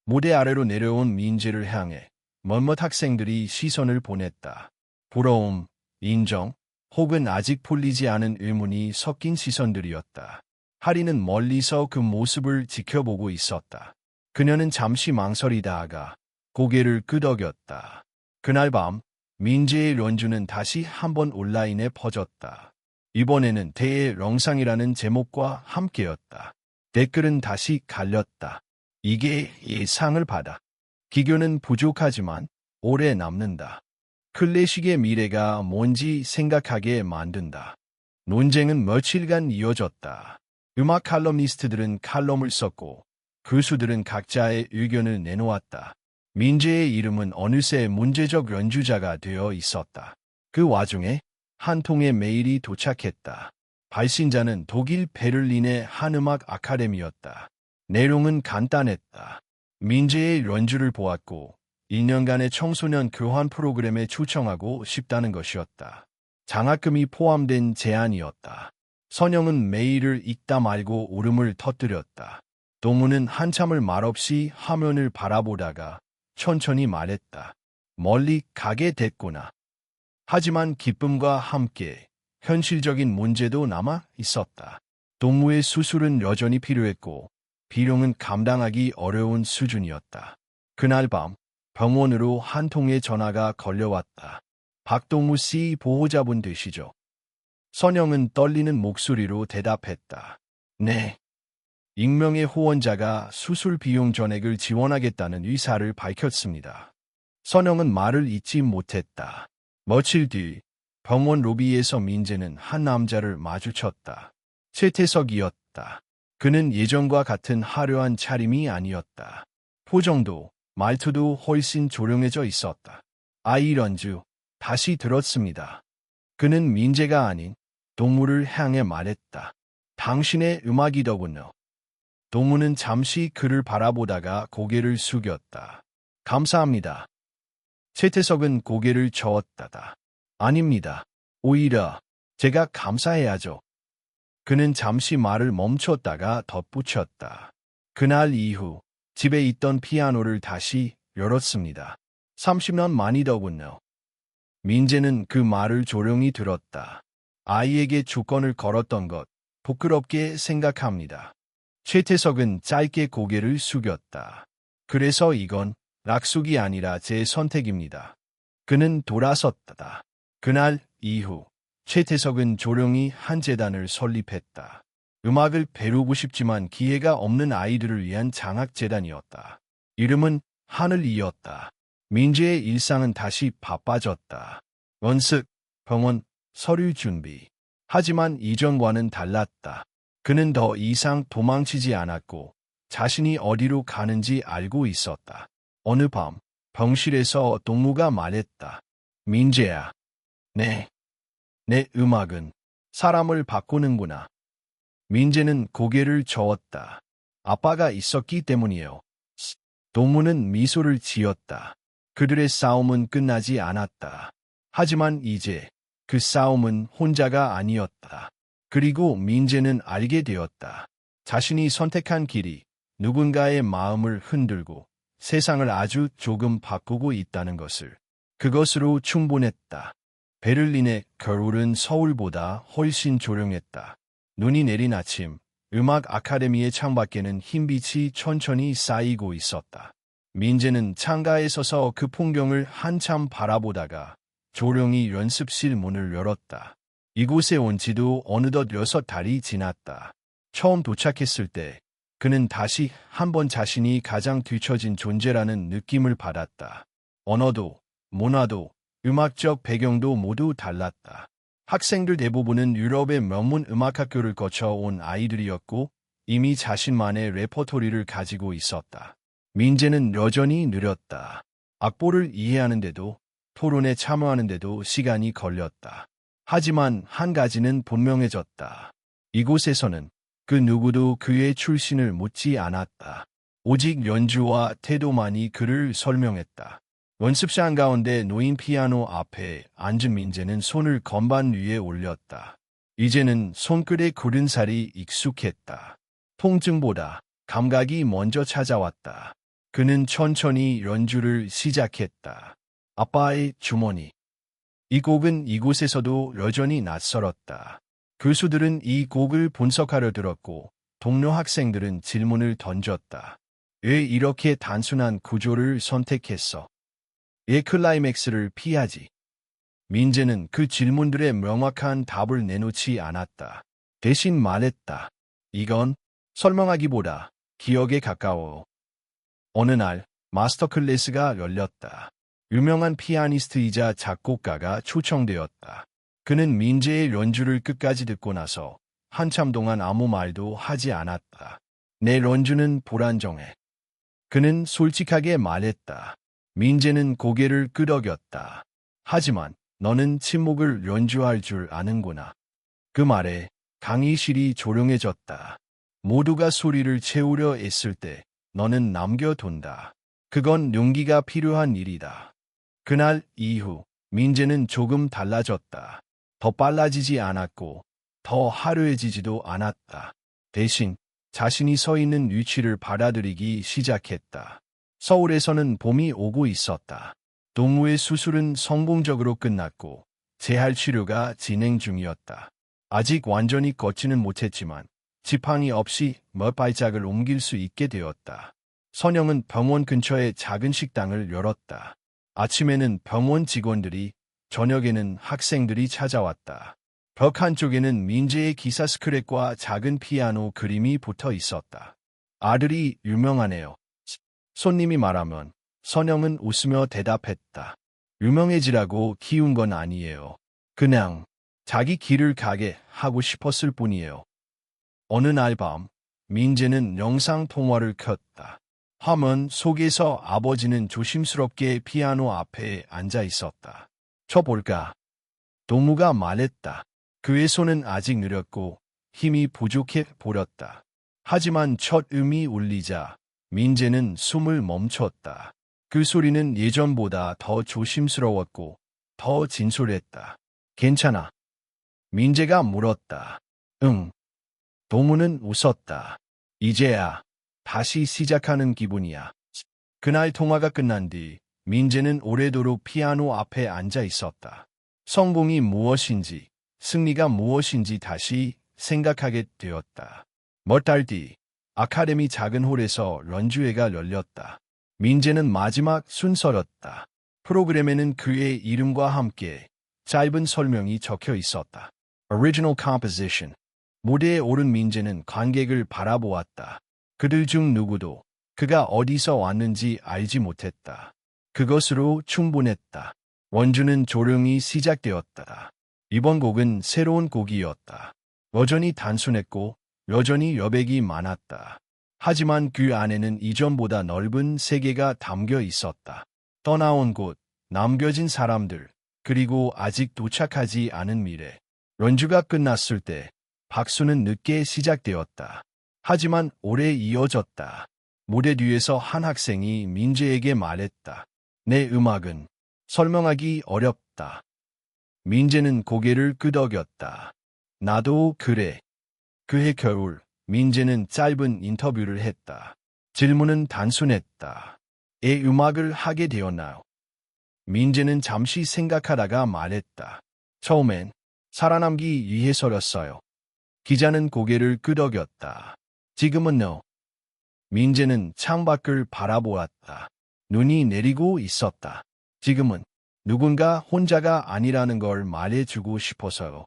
무대 아래로 내려온 민재를 향해 몇몇 학생들이 시선을 보냈다. 부러움, 인정, 혹은 아직 풀리지 않은 의문이 섞인 시선들이었다. 하리는 멀리서 그 모습을 지켜보고 있었다. 그녀는 잠시 망설이다가 고개를 끄덕였다. 그날 밤 민재의 연주는 다시 한번 온라인에 퍼졌다. 이번에는 대의 렁상이라는 제목과 함께였다. 댓글은 다시 갈렸다. 이게 예상을 받아. 기교는 부족하지만 오래 남는다. 클래식의 미래가 뭔지 생각하게 만든다. 논쟁은 며칠간 이어졌다. 음악 칼럼니스트들은 칼럼을 썼고 교수들은 각자의 의견을 내놓았다. 민재의 이름은 어느새 문제적 연주자가 되어 있었다. 그 와중에 한 통의 메일이 도착했다. 발신자는 독일 베를린의 한음악 아카데미였다. 내용은 간단했다. 민재의 연주를 보았고 1년간의 청소년 교환 프로그램에 초청하고 싶다는 것이었다. 장학금이 포함된 제안이었다. 선영은 메일을 읽다 말고 울음을 터뜨렸다. 동무는 한참을 말없이 화면을 바라보다가 천천히 말했다. 멀리 가게 됐구나. 하지만 기쁨과 함께 현실적인 문제도 남아 있었다. 동무의 수술은 여전히 필요했고 비용은 감당하기 어려운 수준이었다. 그날 밤 병원으로 한 통의 전화가 걸려왔다. 박동무 씨 보호자분 되시죠? 선영은 떨리는 목소리로 대답했다. 네. 익명의 후원자가 수술 비용 전액을 지원하겠다는 의사를 밝혔습니다. 선영은 말을 잇지 못했다. 며칠 뒤 병원 로비에서 민재는 한 남자를 마주쳤다. 최태석이었다. 그는 예전과 같은 화려한 차림이 아니었다. 표정도 말투도 훨씬 조용해져 있었다. 아이 연주 다시 들었습니다. 그는 민재가 아닌 동무를 향해 말했다. 당신의 음악이더군요. 동무는 잠시 그를 바라보다가 고개를 숙였다. 감사합니다. 최태석은 고개를 저었다. 아닙니다. 오히려 제가 감사해야죠. 그는 잠시 말을 멈췄다가 덧붙였다. 그날 이후 집에 있던 피아노를 다시 열었습니다. 30년 만이더군요. 민재는 그 말을 조용히 들었다. 아이에게 조건을 걸었던 것 부끄럽게 생각합니다. 최태석은 짧게 고개를 숙였다. 그래서 이건 약속이 아니라 제 선택입니다. 그는 돌아섰다. 그날 이후 최태석은 조용히 한 재단을 설립했다. 음악을 배우고 싶지만 기회가 없는 아이들을 위한 장학재단이었다. 이름은 하늘이었다. 민재의 일상은 다시 바빠졌다. 연습, 병원, 서류 준비. 하지만 이전과는 달랐다. 그는 더 이상 도망치지 않았고 자신이 어디로 가는지 알고 있었다. 어느 밤 병실에서 동무가 말했다. 민재야, 내 음악은 사람을 바꾸는구나. 민재는 고개를 저었다. 아빠가 있었기 때문이에요. 동무는 미소를 지었다. 그들의 싸움은 끝나지 않았다. 하지만 이제 그 싸움은 혼자가 아니었다. 그리고 민재는 알게 되었다. 자신이 선택한 길이 누군가의 마음을 흔들고 세상을 아주 조금 바꾸고 있다는 것을. 그것으로 충분했다. 베를린의 겨울은 서울보다 훨씬 조용했다. 눈이 내린 아침, 음악 아카데미의 창밖에는 흰빛이 천천히 쌓이고 있었다. 민재는 창가에 서서 그 풍경을 한참 바라보다가 조용히 연습실 문을 열었다. 이곳에 온 지도 어느덧 6달이 지났다. 처음 도착했을 때 그는 다시 한번 자신이 가장 뒤처진 존재라는 느낌을 받았다. 언어도, 문화도, 음악적 배경도 모두 달랐다. 학생들 대부분은 유럽의 명문 음악학교를 거쳐 온 아이들이었고 이미 자신만의 레퍼토리를 가지고 있었다. 민재는 여전히 느렸다. 악보를 이해하는데도 토론에 참여하는데도 시간이 걸렸다. 하지만 한 가지는 분명해졌다. 이곳에서는 그 누구도 그의 출신을 묻지 않았다. 오직 연주와 태도만이 그를 설명했다. 연습장 가운데 놓인 피아노 앞에 앉은 민재는 손을 건반 위에 올렸다. 이제는 손끝에 굳은 살이 익숙했다. 통증보다 감각이 먼저 찾아왔다. 그는 천천히 연주를 시작했다. 아빠의 주머니. 이 곡은 이곳에서도 여전히 낯설었다. 교수들은 이 곡을 분석하려 들었고 동료 학생들은 질문을 던졌다. 왜 이렇게 단순한 구조를 선택했어? 왜 클라이맥스를 피하지? 민재는 그 질문들에 명확한 답을 내놓지 않았다. 대신 말했다. 이건 설명하기보다 기억에 가까워. 어느 날 마스터 클래스가 열렸다. 유명한 피아니스트이자 작곡가가 초청되었다. 그는 민재의 연주를 끝까지 듣고 나서 한참 동안 아무 말도 하지 않았다. 내 연주는 불안정해. 그는 솔직하게 말했다. 민재는 고개를 끄덕였다. 하지만 너는 침묵을 연주할 줄 아는구나. 그 말에 강의실이 조용해졌다. 모두가 소리를 채우려 애쓸 때 너는 남겨둔다. 그건 용기가 필요한 일이다. 그날 이후 민재는 조금 달라졌다. 더 빨라지지 않았고 더 화려해지지도 않았다. 대신 자신이 서 있는 위치를 받아들이기 시작했다. 서울에서는 봄이 오고 있었다. 동무의 수술은 성공적으로 끝났고 재활 치료가 진행 중이었다. 아직 완전히 걷지는 못했지만 지팡이 없이 몇 발짝을 옮길 수 있게 되었다. 선영은 병원 근처에 작은 식당을 열었다. 아침에는 병원 직원들이, 저녁에는 학생들이 찾아왔다. 벽 한쪽에는 민재의 기사 스크랩과 작은 피아노 그림이 붙어 있었다. 아들이 유명하네요. 손님이 말하면 선영은 웃으며 대답했다. 유명해지라고 키운 건 아니에요. 그냥 자기 길을 가게 하고 싶었을 뿐이에요. 어느 날 밤, 민재는 영상통화를 켰다. 화면 속에서 아버지는 조심스럽게 피아노 앞에 앉아 있었다. 쳐볼까? 동무가 말했다. 그의 손은 아직 느렸고 힘이 부족해 보였다. 하지만 첫 음이 울리자 민재는 숨을 멈췄다. 그 소리는 예전보다 더 조심스러웠고 더 진솔했다. 괜찮아? 민재가 물었다. 응. 동무는 웃었다. 이제야 다시 시작하는 기분이야. 그날 통화가 끝난 뒤 민재는 오래도록 피아노 앞에 앉아 있었다. 성공이 무엇인지, 승리가 무엇인지 다시 생각하게 되었다. 몇 달 뒤 아카데미 작은 홀에서 연주회가 열렸다. 민재는 마지막 순서였다. 프로그램에는 그의 이름과 함께 짧은 설명이 적혀 있었다. Original Composition. 무대에 오른 민재는 관객을 바라보았다. 그들 중 누구도 그가 어디서 왔는지 알지 못했다. 그것으로 충분했다. 원주는 조용히 시작되었다. 이번 곡은 새로운 곡이었다. 여전히 단순했고 여전히 여백이 많았다. 하지만 그 안에는 이전보다 넓은 세계가 담겨 있었다. 떠나온 곳, 남겨진 사람들, 그리고 아직 도착하지 않은 미래. 연주가 끝났을 때 박수는 늦게 시작되었다. 하지만 오래 이어졌다. 무대 뒤에서 한 학생이 민재에게 말했다. 내 음악은 설명하기 어렵다. 민재는 고개를 끄덕였다. 나도 그래. 그해 겨울, 민재는 짧은 인터뷰를 했다. 질문은 단순했다. 애 음악을 하게 되었나요? 민재는 잠시 생각하다가 말했다. 처음엔 살아남기 위해서였어요. 기자는 고개를 끄덕였다. 지금은요? 민재는 창밖을 바라보았다. 눈이 내리고 있었다. 지금은 누군가 혼자가 아니라는 걸 말해주고 싶어서요.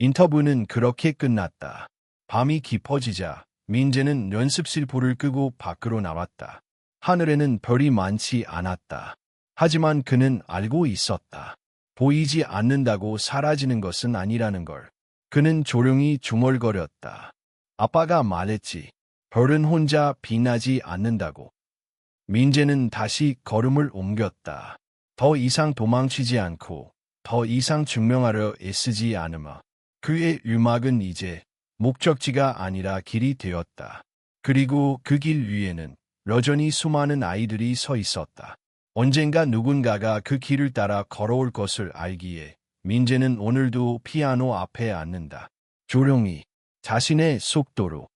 인터뷰는 그렇게 끝났다. 밤이 깊어지자 민재는 연습실 불을 끄고 밖으로 나왔다. 하늘에는 별이 많지 않았다. 하지만 그는 알고 있었다. 보이지 않는다고 사라지는 것은 아니라는 걸. 그는 조용히 중얼거렸다. 아빠가 말했지. 별은 혼자 빛나지 않는다고. 민재는 다시 걸음을 옮겼다. 더 이상 도망치지 않고 더 이상 증명하려 애쓰지 않으며 그의 음악은 이제 목적지가 아니라 길이 되었다. 그리고 그 길 위에는 여전히 수많은 아이들이 서 있었다. 언젠가 누군가가 그 길을 따라 걸어올 것을 알기에 민재는 오늘도 피아노 앞에 앉는다. 조용히 자신의 속도로